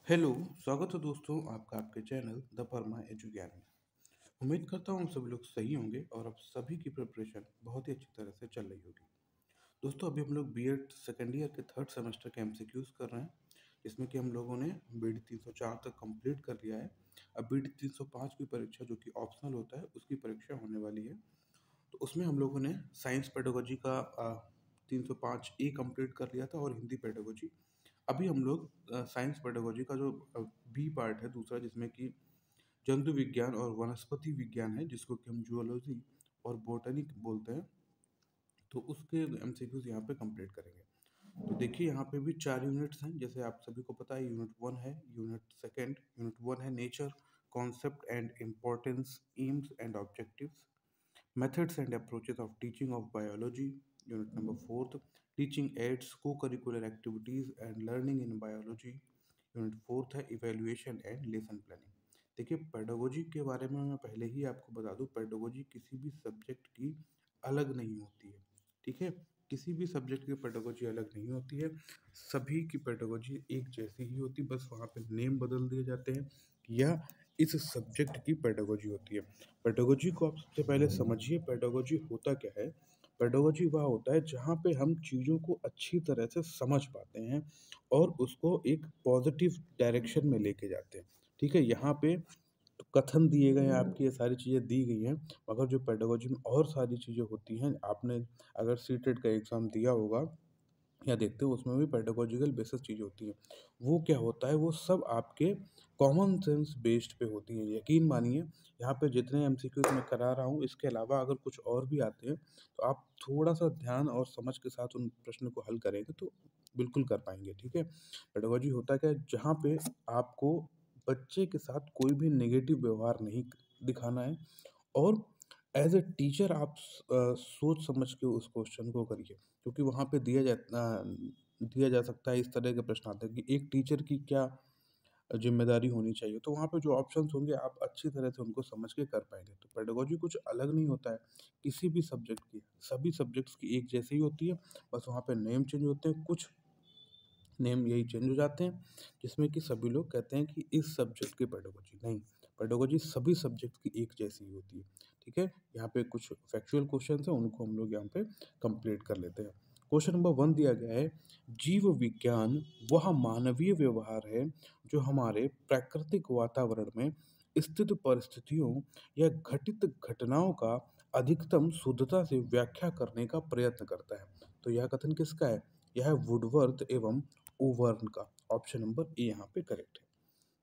Hello. स्वागत है दोस्तों आपका आपके चैनल द परमा एजू ज्ञान में। उम्मीद करता हूँ सभी लोग सही होंगे और अब सभी की प्रिपरेशन बहुत ही अच्छी तरह से चल रही होगी। दोस्तों अभी हम लोग बीएड सेकेंड ईयर के थर्ड सेमेस्टर के एमसीक्यूज कर रहे हैं, जिसमें कि हम लोगों ने बीडी 304 तक कंप्लीट कर लिया है। अब बीडी 305 की परीक्षा जो कि ऑप्शनल होता है उसकी परीक्षा होने वाली है। तो उसमें हम लोगों ने साइंस पेडागोजी का 305 ए कंप्लीट कर लिया था और हिंदी पेडागोजी। अभी हम लोग साइंस पेडागोजी का जो बी पार्ट है दूसरा, जिसमें कि जंतु विज्ञान और वनस्पति विज्ञान है, जिसको कि हम जूलॉजी और बोटनी बोलते हैं, तो उसके एमसीक्यूज यहाँ पे कंप्लीट करेंगे। तो देखिए यहाँ पे भी 4 यूनिट्स हैं, जैसे आप सभी को पता है। यूनिट 1 है, यूनिट 1 है nature, concept and importance, AIIMS and objectives, methods and approaches of teaching of biology. Unit number 4th, teaching aids, co-curricular activities and learning in biology. Unit 4th है इवेल्युएशन एंड लेसन प्लानिंग। देखिए pedagogy के बारे में मैं पहले ही आपको बता दूं, पेडागोजी किसी भी सब्जेक्ट की अलग नहीं होती है। ठीक है, किसी भी सब्जेक्ट की पेडागोजी अलग नहीं होती है, सभी की पेडागोजी एक जैसी ही होती है, बस वहाँ पे नेम बदल दिए जाते हैं या इस सब्जेक्ट की पेडागोजी होती है। पेडागोजी को आप सबसे पहले समझिए, पेडागोजी होता क्या है। पेडागोजी वह होता है जहाँ पे हम चीज़ों को अच्छी तरह से समझ पाते हैं और उसको एक पॉजिटिव डायरेक्शन में लेके जाते हैं। ठीक है, यहाँ पे कथन दिए गए हैं, आपकी ये सारी चीज़ें दी गई हैं, मगर जो पेडागोजी में और सारी चीज़ें होती हैं, आपने अगर सीटेट का एग्ज़ाम दिया होगा या देखते हो, उसमें भी पेडागोजिकल बेसिस चीज़ होती है। वो क्या होता है, वो सब आपके कॉमन सेंस बेस्ड पे होती हैं। यकीन मानिए, यहाँ पे जितने एमसीक्यूज मैं करा रहा हूँ, इसके अलावा अगर कुछ और भी आते हैं तो आप थोड़ा सा ध्यान और समझ के साथ उन प्रश्न को हल करेंगे तो बिल्कुल कर पाएंगे। ठीक है, पेडागोजी होता क्या है, जहाँ पे आपको बच्चे के साथ कोई भी नेगेटिव व्यवहार नहीं दिखाना है और एज ए टीचर आप सोच समझ के उस क्वेश्चन को करिए, क्योंकि वहाँ पे दिया जा सकता है, इस तरह के प्रश्न आते हैं कि एक टीचर की क्या जिम्मेदारी होनी चाहिए। तो वहाँ पे जो ऑप्शंस होंगे आप अच्छी तरह से उनको समझ के कर पाएंगे। तो पेडागोजी कुछ अलग नहीं होता है किसी भी सब्जेक्ट की, सभी सब्जेक्ट्स की एक जैसी ही होती है, बस वहाँ पे नेम चेंज होते हैं, कुछ नेम यही चेंज हो जाते हैं, जिसमें कि सभी लोग कहते हैं कि इस सब्जेक्ट की पेडागोजी नहीं। पेडागोजी सभी सब्जेक्ट की एक जैसी ही होती है। ठीक है, यहाँ पे कुछ फैक्चुअल क्वेश्चन हैं, उनको हम लोग यहाँ पे कंप्लीट कर लेते हैं। क्वेश्चन नंबर 1 दिया गया है, जीव विज्ञान वह मानवीय व्यवहार है जो हमारे प्राकृतिक वातावरण में स्थित परिस्थितियों या घटित घटनाओं का अधिकतम शुद्धता से व्याख्या करने का प्रयत्न करता है। तो यह कथन किसका है? यह है वुडवर्थ एवं ओवर्न का। ऑप्शन नंबर ए यहाँ पे करेक्ट है।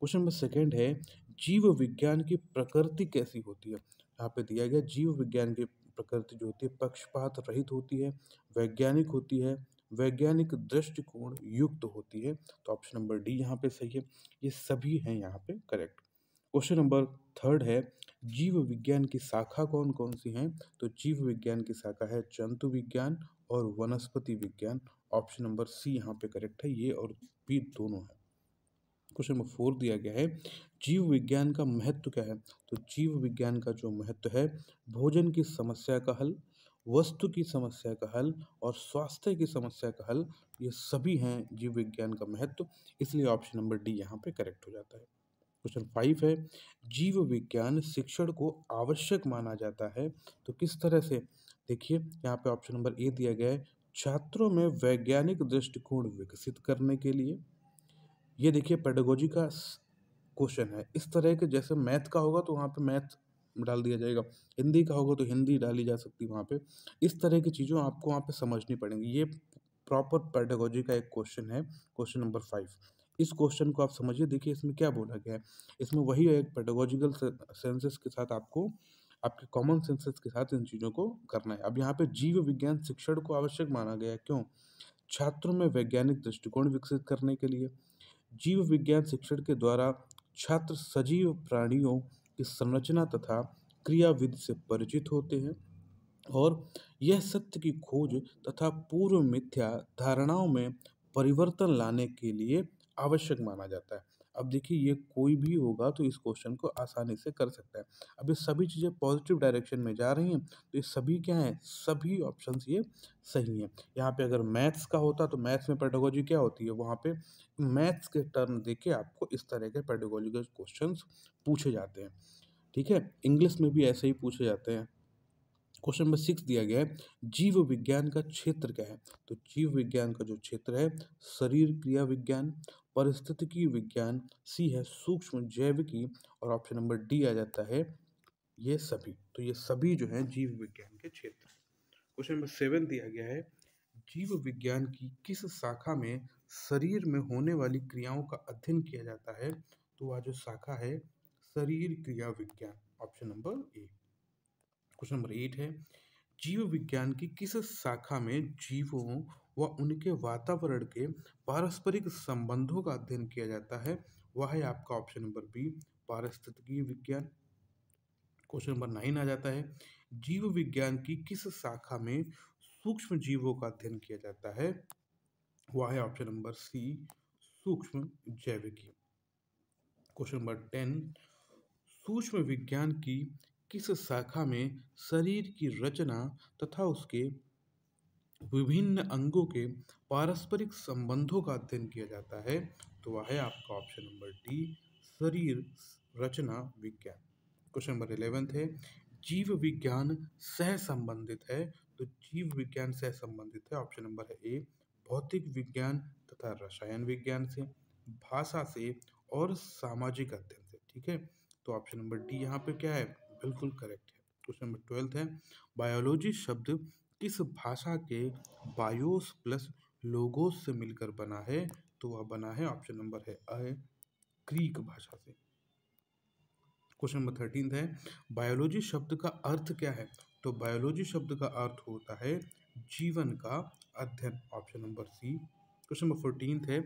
क्वेश्चन नंबर सेकंड है, जीव विज्ञान की प्रकृति कैसी होती है? यहाँ पे दिया गया जीव विज्ञान की प्रकृति जो होती है पक्षपात रहित होती है, वैज्ञानिक होती है, वैज्ञानिक दृष्टिकोण युक्त होती है। तो ऑप्शन नंबर डी यहाँ पे सही है। ये सभी हैं यहाँ पे करेक्ट। क्वेश्चन नंबर थर्ड है, जीव विज्ञान की शाखा कौन कौन सी हैं? तो जीव विज्ञान की शाखा है जंतु विज्ञान और वनस्पति विज्ञान। ऑप्शन नंबर सी यहाँ पे करेक्ट है, ये और बी दोनों है। क्वेश्चन नंबर 4 दिया गया है, जीव विज्ञान का महत्व क्या है? तो जीव विज्ञान का जो महत्व है, भोजन की समस्या का हल, वस्तु की समस्या का हल और स्वास्थ्य की समस्या का हल, ये सभी हैं जीव विज्ञान का महत्व। इसलिए ऑप्शन नंबर डी यहाँ पे करेक्ट हो जाता है। क्वेश्चन 5 है, जीव विज्ञान शिक्षण को आवश्यक माना जाता है तो किस तरह से? देखिए यहाँ पे ऑप्शन नंबर ए दिया गया है, छात्रों में वैज्ञानिक दृष्टिकोण विकसित करने के लिए। ये देखिए पेडागोजी का क्वेश्चन है, इस तरह के जैसे मैथ का होगा तो वहाँ पे मैथ डाल दिया जाएगा, हिंदी का होगा तो हिंदी डाली जा सकती है वहाँ पे। इस तरह की चीज़ों आपको वहाँ पे समझनी पड़ेंगी। ये प्रॉपर पेडागोजी का एक क्वेश्चन है, क्वेश्चन नंबर 5। इस क्वेश्चन को आप समझिए, देखिए इसमें क्या बोला गया है। इसमें वही एक पेडागोजिकल सेंसेस के साथ आपको आपके कॉमन सेंसेस के साथ इन चीज़ों को करना है। अब यहाँ पे जीव विज्ञान शिक्षण को आवश्यक माना गया है, क्यों? छात्रों में वैज्ञानिक दृष्टिकोण विकसित करने के लिए। जीव विज्ञान शिक्षण के द्वारा छात्र सजीव प्राणियों की संरचना तथा क्रियाविधि से परिचित होते हैं और यह सत्य की खोज तथा पूर्व मिथ्या धारणाओं में परिवर्तन लाने के लिए आवश्यक माना जाता है। अब देखिए ये कोई भी होगा तो इस क्वेश्चन को आसानी से कर सकता है। अब ये सभी चीज़ें पॉजिटिव डायरेक्शन में जा रही हैं, तो ये सभी क्या हैं? सभी ऑप्शंस ये सही हैं। यहाँ पे अगर मैथ्स का होता तो मैथ्स में पेडागोजी क्या होती है? वहाँ पे मैथ्स के टर्म देके आपको इस तरह के पेडागोजी के क्वेश्चंस पूछे जाते हैं। ठीक है? इंग्लिश में भी ऐसे ही पूछे जाते हैं। क्वेश्चन नंबर 6 दिया गया है, जीव विज्ञान का क्षेत्र क्या है? तो जीव विज्ञान का जो क्षेत्र है, शरीर क्रिया विज्ञान, परिस्थितिकी विज्ञान, सी है सूक्ष्म जैविकी और ऑप्शन नंबर डी आ जाता है ये सभी। तो ये सभी जो है जीव विज्ञान के क्षेत्र। क्वेश्चन नंबर 7 दिया गया है, जीव विज्ञान की किस शाखा में शरीर में होने वाली क्रियाओं का अध्ययन किया जाता है? तो वह जो शाखा है शरीर क्रिया विज्ञान, option number A. Question number 8 है, जीव विज्ञान की किस शाखा में जीवों व उनके वातावरण के पारस्परिक संबंधों का अध्ययन किया जाता है? वह है आपका ऑप्शन नंबर बी, पारिस्थितिकी विज्ञान। क्वेश्चन नंबर 9 आ जाता है, जीव विज्ञान की किस शाखा में सूक्ष्म जीवों का अध्ययन किया जाता है? वह है ऑप्शन नंबर सी, सूक्ष्म जैविकी। क्वेश्चन नंबर 10, सूक्ष्म विज्ञान की किस शाखा में शरीर की रचना तथा उसके विभिन्न अंगों के पारस्परिक संबंधों का अध्ययन किया जाता है? तो वह है आपका ऑप्शन नंबर डी, शरीर रचना विज्ञान। क्वेश्चन नंबर 11 है, जीव विज्ञान सह संबंधित है? तो जीव विज्ञान सह संबंधित है, ऑप्शन नंबर है ए, भौतिक विज्ञान तथा रसायन विज्ञान से, भाषा से और सामाजिक अध्ययन से। ठीक है, तो ऑप्शन नंबर डी यहाँ पे क्या है? बिल्कुल करेक्ट है। क्वेश्चन नंबर 12 है, बायोलॉजी शब्द किस भाषा के बायोस प्लस लोगोस से मिलकर बना है? तो वह बना है ऑप्शन नंबर है अ, ग्रीक भाषा से। क्वेश्चन नंबर 13 है, बायोलॉजी शब्द का अर्थ क्या है? तो बायोलॉजी शब्द का अर्थ होता है जीवन का अध्ययन, option number C. Question number 14 है,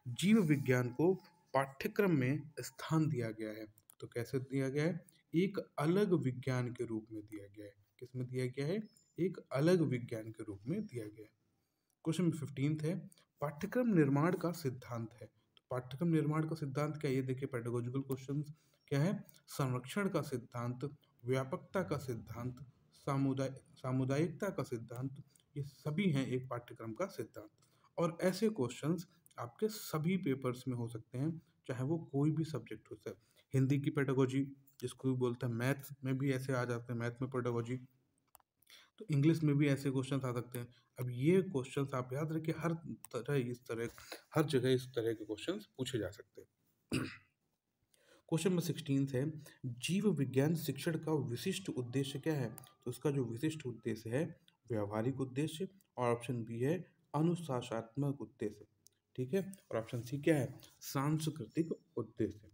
जीव विज्ञान को पाठ्यक्रम में स्थान दिया गया है? तो कैसे दिया गया है? एक अलग विज्ञान के रूप में दिया गया है। किसमें दिया गया है? एक अलग विज्ञान के रूप में दिया गया है। क्वेश्चन नंबर 15 है, पाठ्यक्रम निर्माण का सिद्धांत है? तो पाठ्यक्रम निर्माण का सिद्धांत क्या है? ये देखिए पेडागोजिकल क्वेश्चंस क्या है? संरक्षण का सिद्धांत, व्यापकता का सिद्धांत, सामुदायिकता का सिद्धांत, ये सभी हैं एक पाठ्यक्रम का सिद्धांत। और ऐसे क्वेश्चंस आपके सभी पेपर्स में हो सकते हैं, चाहे वो कोई भी सब्जेक्ट हो। सर हिंदी की पेडागोजी जिसको भी बोलते हैं, मैथ्स में भी ऐसे आ जाते हैं, मैथ में पेडागोजी, तो इंग्लिश में भी ऐसे क्वेश्चन आ सकते हैं। अब ये क्वेश्चन आप याद रखिए, हर जगह इस तरह के क्वेश्चन पूछे जा सकते हैं। क्वेश्चन नंबर 16 है, जीव विज्ञान शिक्षण का विशिष्ट उद्देश्य क्या है? तो उसका जो विशिष्ट उद्देश्य है व्यावहारिक उद्देश्य, और ऑप्शन बी है अनुशासनात्मक उद्देश्य। ठीक है, और ऑप्शन सी क्या है? सांस्कृतिक उद्देश्य।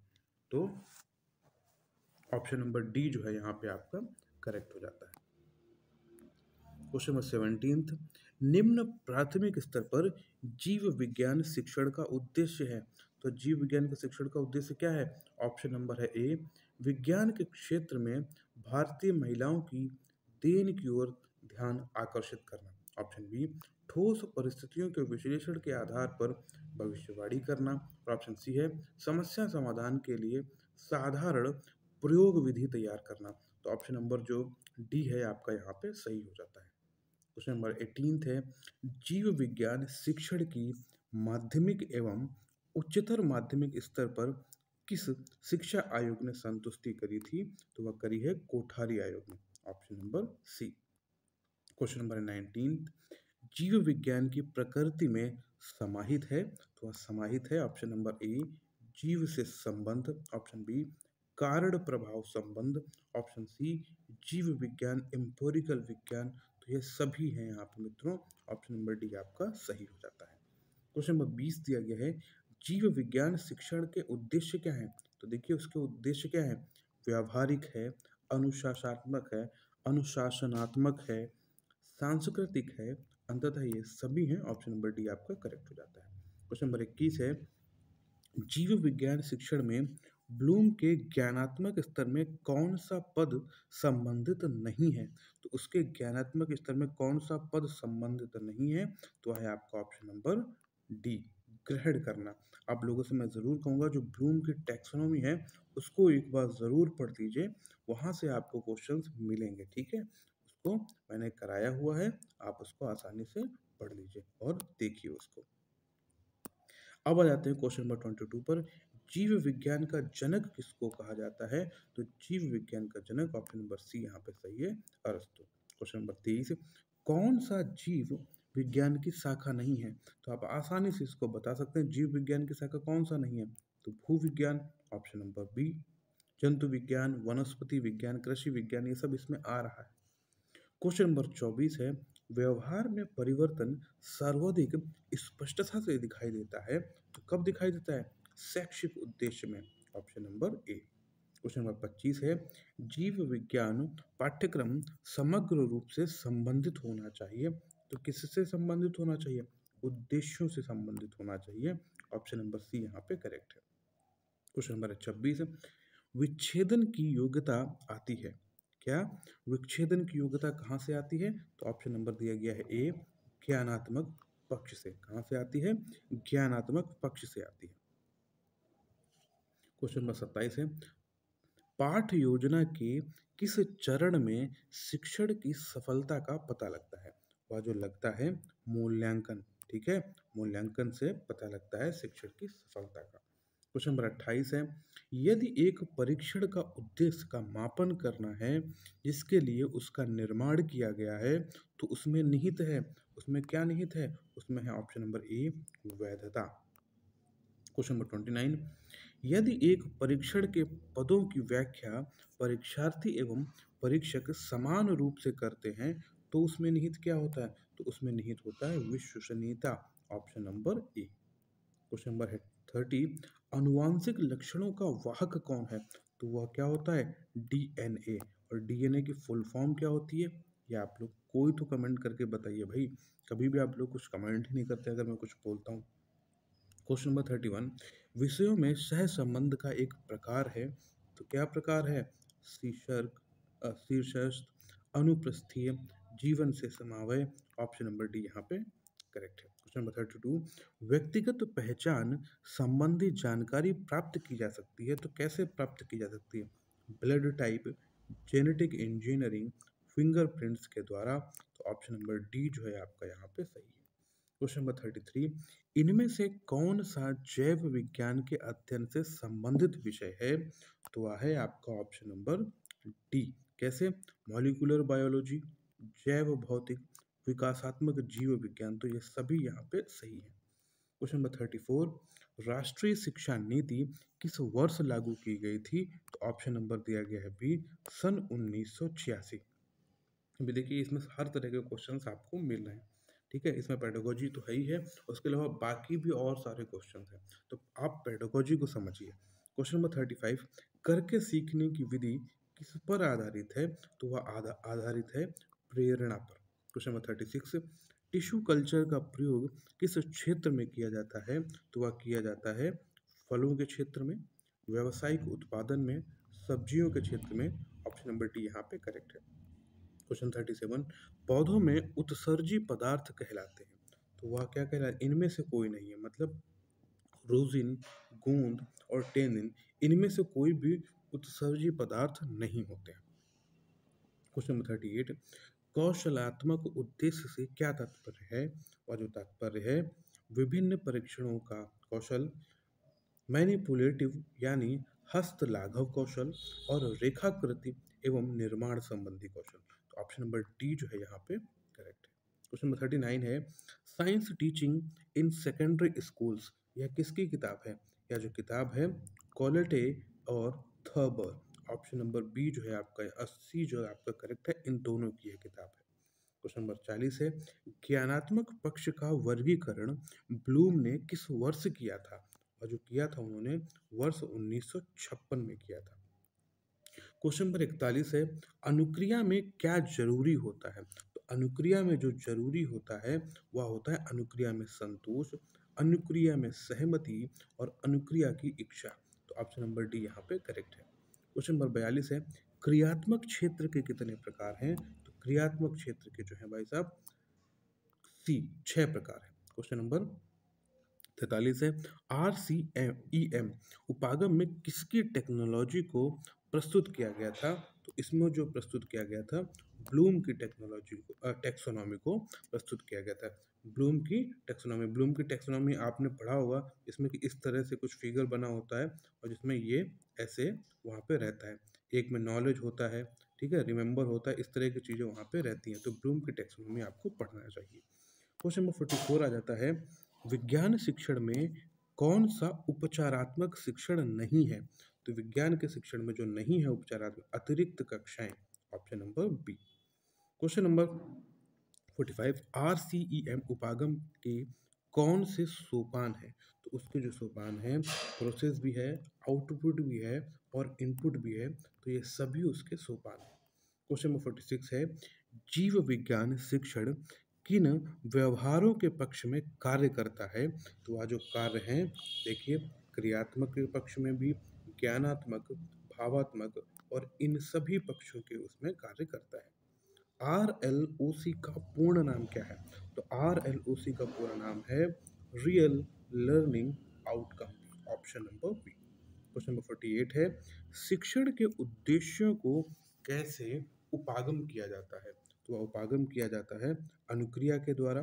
तो ऑप्शन नंबर डी जो है यहाँ पे आपका करेक्ट हो जाता है। क्वेश्चन नंबर 17, निम्न प्राथमिक स्तर पर जीव विज्ञान शिक्षण का उद्देश्य है? तो जीव विज्ञान के शिक्षण का उद्देश्य क्या है? ऑप्शन नंबर है ए, विज्ञान के क्षेत्र में भारतीय महिलाओं की देन की ओर ध्यान आकर्षित करना, ऑप्शन बी, ठोस परिस्थितियों के विश्लेषण के आधार पर भविष्यवाणी करना, और ऑप्शन सी है समस्या समाधान के लिए साधारण प्रयोग विधि तैयार करना। तो ऑप्शन नंबर जो डी है आपका यहाँ पे सही हो जाता है। क्वेश्चन नंबर 18 है, जीव विज्ञान शिक्षण की माध्यमिक एवं उच्चतर माध्यमिक स्तर पर किस शिक्षा आयोग ने संतुष्टि करी थी? तो वह करी है कोठारी आयोग ने, option number C. Question number 19, जीव विज्ञान की प्रकृति में समाहित है? तो वह समाहित है, ऑप्शन नंबर ए, जीव से संबंध, ऑप्शन बी, कारण प्रभाव संबंध, ऑप्शन सी, जीव विज्ञान एम्पिरिकल विज्ञान। तो ये सभी हैं यहाँ पे मित्रों, ऑप्शन नंबर डी आपका सही हो जाता है। क्वेश्चन नंबर 20 दिया गया है, जीव विज्ञान शिक्षण के उद्देश्य क्या है? तो देखिए उसके उद्देश्य क्या है? व्यावहारिक है, अनुशासनात्मक है, अनुशासनात्मक है, सांस्कृतिक है, अंततः ये सभी हैं, ऑप्शन नंबर डी आपका करेक्ट हो जाता है। क्वेश्चन नंबर 21 है, जीव विज्ञान शिक्षण में ब्लूम के ज्ञानात्मक स्तर में कौन सा पद संबंधित नहीं है? तो उसके ज्ञानात्मक स्तर में कौन सा पद संबंधित नहीं है? तो है आपका ऑप्शन नंबर डी, ग्रहण करना। आप लोगों से मैं ज़रूर कहूँगा जो ब्लूम की टैक्सोनॉमी है उसको एक बार ज़रूर पढ़ लीजिए, वहाँ से आपको क्वेश्चंस मिलेंगे, ठीक है? उसको मैंने कराया हुआ है, आप उसको आसानी से पढ़ लीजिए और देखिए उसको। अब आ जाते हैं क्वेश्चन नंबर 22 पर। जीव विज्ञान का जनक किसको कहा जाता है? तो जीव विज्ञान का जनक ऑप्शन नंबर सी यहाँ पे सही है, अरस्तु। क्वेश्चन नंबर 23, कौन सा जीव विज्ञान की शाखा नहीं है? तो आप आसानी से इसको बता सकते हैं, जीव विज्ञान की शाखा कौन सा नहीं है? तो भू विज्ञान, ऑप्शन नंबर बी। जंतु विज्ञान, वनस्पति विज्ञान, कृषि विज्ञान, ये सब इसमें आ रहा है। क्वेश्चन नंबर 24 है, व्यवहार में परिवर्तन सर्वाधिक स्पष्टता से दिखाई देता है, तो कब दिखाई देता है? शैक्षिक उद्देश्य में, option number A. Question number 25 है, जीव विज्ञान पाठ्यक्रम समग्र रूप से संबंधित होना चाहिए, तो किससे संबंधित होना चाहिए? उद्देश्यों से संबंधित होना चाहिए, ऑप्शन नंबर सी यहाँ पे करेक्ट है। क्वेश्चन नंबर 26, विच्छेदन की योग्यता आती है क्या? विच्छेदन की योग्यता कहाँ से आती है? तो ऑप्शन नंबर दिया गया है ए, ज्ञानात्मक पक्ष से। कहाँ से आती है? ज्ञानात्मक पक्ष से आती है। क्वेश्चन नंबर 27 है, पाठ योजना के किस चरण में शिक्षण की सफलता का पता लगता है? वह जो लगता है मूल्यांकन, ठीक है? मूल्यांकन से पता लगता है शिक्षण की सफलता का। क्वेश्चन नंबर 28 है, यदि एक परीक्षण का उद्देश्य का मापन करना है जिसके लिए उसका निर्माण किया गया है, तो उसमें निहित है, उसमें क्या निहित है? उसमें है ऑप्शन नंबर ए, वैधता। क्वेश्चन नंबर 29, यदि एक परीक्षण के पदों की व्याख्या परीक्षार्थी एवं परीक्षक समान रूप से करते हैं, तो उसमें निहित क्या होता है? तो उसमें निहित होता है विश्वसनीयता, option number A. Question number है 30, अनुवांशिक लक्षणों का वाहक कौन है? तो वह क्या होता है? डीएनए। और डीएनए की फुल फॉर्म क्या होती है? ये आप लोग कोई तो कमेंट करके बताइए भाई, कभी भी आप लोग कुछ कमेंट ही नहीं करते अगर मैं कुछ बोलता हूँ। क्वेश्चन नंबर 31, विषयों में सह संबंध का एक प्रकार है, तो क्या प्रकार है? शीर्षक, शीर्षस्थ, अनुप्रस्थीय, जीवन से समावय, ऑप्शन नंबर डी यहाँ पे करेक्ट है। क्वेश्चन नंबर 32, व्यक्तिगत पहचान संबंधी जानकारी प्राप्त की जा सकती है, तो कैसे प्राप्त की जा सकती है? Blood type, genetic engineering, fingerprints के द्वारा, तो ऑप्शन नंबर डी जो है आपका यहाँ पे सही है। क्वेश्चन नंबर 33, इनमें से कौन सा जैव विज्ञान के अध्ययन से संबंधित विषय है? तो वह है आपका ऑप्शन नंबर डी। कैसे? मॉलिक्यूलर बायोलॉजी, जैव भौतिक, विकासात्मक जीव विज्ञान, तो ये सभी यहाँ पे सही है। क्वेश्चन नंबर 34, राष्ट्रीय शिक्षा नीति किस वर्ष लागू की गई थी? तो ऑप्शन नंबर दिया गया है बी, सन 1986। अभी देखिए इसमें हर तरह के क्वेश्चंस आपको मिल रहे हैं, ठीक है? इसमें पेडागोजी तो है ही है, उसके अलावा बाकी भी और सारे क्वेश्चंस हैं, तो आप पेडागोजी को समझिए। क्वेश्चन नंबर 35, करके सीखने की विधि किस पर आधारित है? तो वह आधारित है प्रेरणा पर। क्वेश्चन नंबर 36, टिश्यू कल्चर का प्रयोग किस क्षेत्र में किया जाता है? तो वह किया जाता है फलों के क्षेत्र में, व्यावसायिक उत्पादन में, सब्जियों के क्षेत्र में, ऑप्शन नंबर डी यहाँ पे करेक्ट है। क्वेश्चन 37, पौधों में उत्सर्जी पदार्थ कहलाते हैं, तो वह क्या कहलाते? इनमें से कोई नहीं है, मतलब रोजिन, गोंद और टेनिन, इनमें से कोई भी उत्सर्जी पदार्थ नहीं होते हैं। क्वेश्चन नंबर 38, कौशलात्मक उद्देश्य से क्या तात्पर्य है? और जो तात्पर्य है विभिन्न परीक्षणों का कौशल, मैनिपुलेटिव यानी हस्त लाघव कौशल, और रेखाकृति एवं निर्माण संबंधी कौशल, तो ऑप्शन नंबर डी जो है यहाँ पे करेक्ट है। क्वेश्चन नंबर 39 है, science teaching in secondary schools, यह किसकी किताब है? यह जो किताब है कॉलेटे और थर्बर, ऑप्शन नंबर बी जो है आपका 80 जो है आपका करेक्ट है, इन दोनों की यह किताब है। क्वेश्चन नंबर 40 है, ज्ञानात्मक पक्ष का वर्गीकरण ब्लूम ने किस वर्ष किया था? और जो किया था उन्होंने वर्ष 1956 में किया था। क्वेश्चन नंबर 41 है, अनुक्रिया में क्या जरूरी होता है? तो अनुक्रिया में जो जरूरी होता है वह होता है अनुक्रिया में संतोष, अनुक्रिया में सहमति और अनुक्रिया की इच्छा, तो ऑप्शन नंबर डी यहाँ पे करेक्ट है। क्वेश्चन नंबर 42 है, क्रियात्मक क्षेत्र के कितने प्रकार हैं? तो क्रियात्मक क्षेत्र के जो है भाई साहब सी 6 प्रकार है। क्वेश्चन नंबर 43 है RCEM उपागम में किसकी टेक्नोलॉजी को प्रस्तुत किया गया था? तो इसमें जो प्रस्तुत किया गया था ब्लूम की टेक्नोलॉजी को टेक्सोनॉमी को प्रस्तुत किया गया था। ब्लूम की टेक्सोनॉमी आपने पढ़ा होगा, इसमें कि इस तरह से कुछ फिगर बना होता है और जिसमें ये ऐसे वहाँ पे रहता है, एक में नॉलेज होता है, ठीक है, रिमेंबर होता है, इस तरह की चीज़ें वहाँ पे रहती हैं। तो ब्लूम की टेक्सोनॉमी आपको पढ़ना चाहिए। क्वेश्चन नंबर 44 आ जाता है, विज्ञान शिक्षण में कौन सा उपचारात्मक शिक्षण नहीं है? तो विज्ञान के शिक्षण में जो नहीं है उपचारात्मक, अतिरिक्त कक्षाएं, option number B. Question number 45, RCEM उपागम के कौन से सोपान है? तो उसके जो सोपान है, प्रोसेस भी है, आउटपुट भी है और इनपुट भी है, तो ये सभी उसके सोपान है। क्वेश्चन नंबर 46 है, जीव विज्ञान शिक्षण किन व्यवहारों के पक्ष में कार्य करता है? तो वह जो कार्य हैं, देखिए, क्रियात्मक के पक्ष में भी, ज्ञानात्मक, भावात्मक और इन सभी पक्षों के उसमें कार्य करता है। RLOC का पूर्ण नाम क्या है? तो RLOC का पूरा नाम है real learning outcome, option number B. Question number 48 है, शिक्षण के उद्देश्यों को कैसे उपागम किया जाता है? तो वह उपागम किया जाता है अनुक्रिया के द्वारा,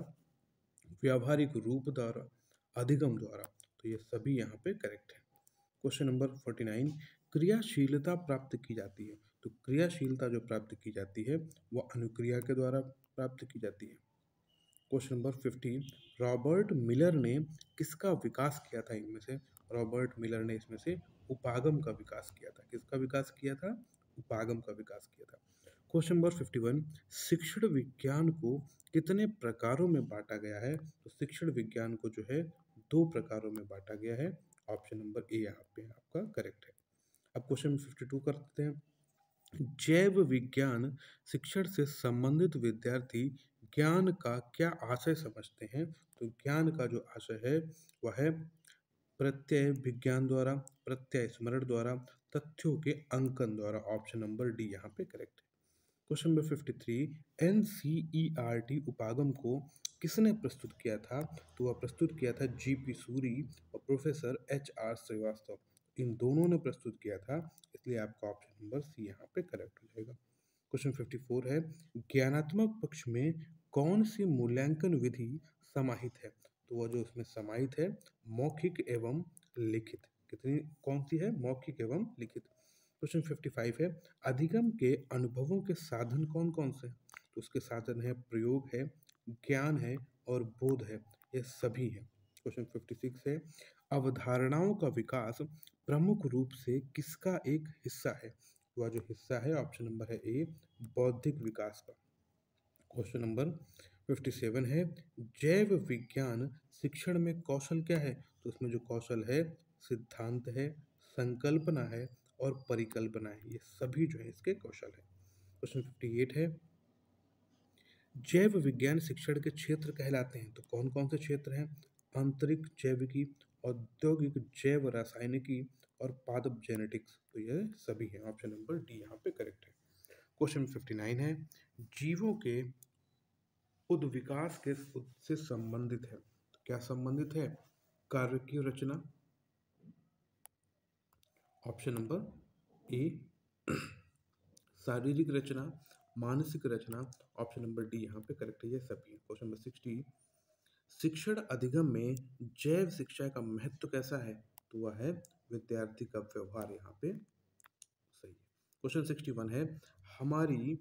व्यावहारिक रूप द्वारा, अधिगम द्वारा। तो ये सभी यहाँ पे करेक्ट है। क्वेश्चन नंबर 49, क्रियाशीलता प्राप्त की जाती है? तो क्रियाशीलता जो प्राप्त की जाती है वह अनुक्रिया के द्वारा प्राप्त की जाती है। क्वेश्चन नंबर 50, रॉबर्ट मिलर ने किसका विकास किया था? इनमें से रॉबर्ट मिलर ने इसमें से उपागम का विकास किया था। किसका विकास किया था? उपागम का विकास किया था। क्वेश्चन नंबर 51, शिक्षण विज्ञान को कितने प्रकारों में बांटा गया है? तो शिक्षण विज्ञान को जो है 2 प्रकारों में बांटा गया है, ऑप्शन नंबर ए यहाँ पे आपका करेक्ट है। अब क्वेश्चन 52 करते हैं, जैव विज्ञान शिक्षण से संबंधित विद्यार्थी ज्ञान का क्या आशय समझते हैं? तो ज्ञान का जो आशय है वह है प्रत्यय विज्ञान द्वारा, प्रत्यय स्मरण द्वारा, तथ्यों के अंकन द्वारा, ऑप्शन नंबर डी यहाँ पे करेक्ट है। क्वेश्चन नंबर 53, NCERT उपागम को किसने प्रस्तुत किया था? तो वह प्रस्तुत किया था GP सूरी और प्रोफेसर HR श्रीवास्तव, इन दोनों ने प्रस्तुत किया था, इसलिए आपका ऑप्शन नंबर सी यहाँ पे करेक्ट हो जाएगा। क्वेश्चन 54 है, ज्ञानात्मक पक्ष में कौन सी मूल्यांकन विधि समाहित है? तो वह जो उसमें समाहित है मौखिक एवं लिखित, कितनी कौन सी है? मौखिक एवं लिखित। क्वेश्चन 55 है, अधिगम के अनुभवों के साधन कौन कौन से हैं? तो उसके साधन है प्रयोग है, ज्ञान है और बोध है, ये सभी हैं। क्वेश्चन 56 है, अवधारणाओं का विकास प्रमुख रूप से किसका एक हिस्सा है? वह जो हिस्सा है ऑप्शन नंबर है ए, बौद्धिक विकास का। क्वेश्चन नंबर 57 है, जैव विज्ञान शिक्षण में कौशल क्या है? तो उसमें जो कौशल है सिद्धांत है, संकल्पना है और परिकल्पना है, ये सभी जो है इसके कौशल है। क्वेश्चन 58 है, जैव विज्ञान शिक्षण के क्षेत्र कहलाते हैं? तो कौन कौन से क्षेत्र हैं? आंतरिक जैविकी, औद्योगिक जैव रासायनिकी और पादप जेनेटिक्स, तो ये सभी हैं, ऑप्शन नंबर डी यहाँ पे करेक्ट है। क्वेश्चन 59 है, जीवों के उद्विकास के से संबंधित है? तो क्या संबंधित है? कार्य की रचना, ऑप्शन नंबर ए, शारीरिक रचना, मानसिक रचना, ऑप्शन नंबर डी यहाँ पे करेक्ट है, ये सभी है। क्वेश्चन नंबर 60, शिक्षण अधिगम में जैव शिक्षा का महत्व कैसा है? तो वह है विद्यार्थी का व्यवहार, यहाँ पे सही है। क्वेश्चन 61 है, हमारी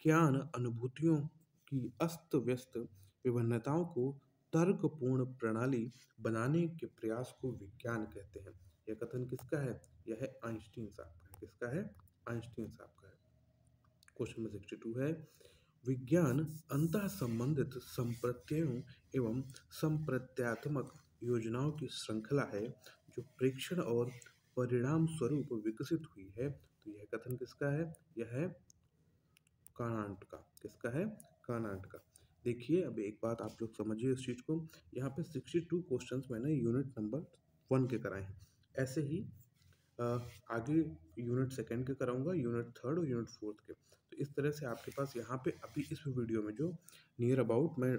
ज्ञान अनुभूतियों की अस्त व्यस्त विभिन्नताओं को तर्कपूर्ण प्रणाली बनाने के प्रयास को विज्ञान कहते हैं। यह कथन किसका है? यह है आइंस्टीन साहब का है। किसका है? आइंस्टीन साहब का है। क्वेश्चन नंबर 62 है, विज्ञान अंतः संबंधित संप्रत्ययों एवं संप्रत्यात्मक योजनाओं की श्रृंखला है जो प्रेक्षण और परिणाम स्वरूप विकसित हुई है। तो यह कथन किसका है? यह है कानांट का। किसका है? कानांट का। देखिए, अब एक बात आप लोग समझिए इस चीज़ को, यहाँ पे 62 क्वेश्चंस मैंने यूनिट नंबर 1 के कराए हैं, ऐसे ही आगे यूनिट 2 के कराऊंगा, यूनिट 3 और यूनिट 4 के। तो इस तरह से आपके पास यहाँ पे अभी इस वीडियो में जो नियर अबाउट मैं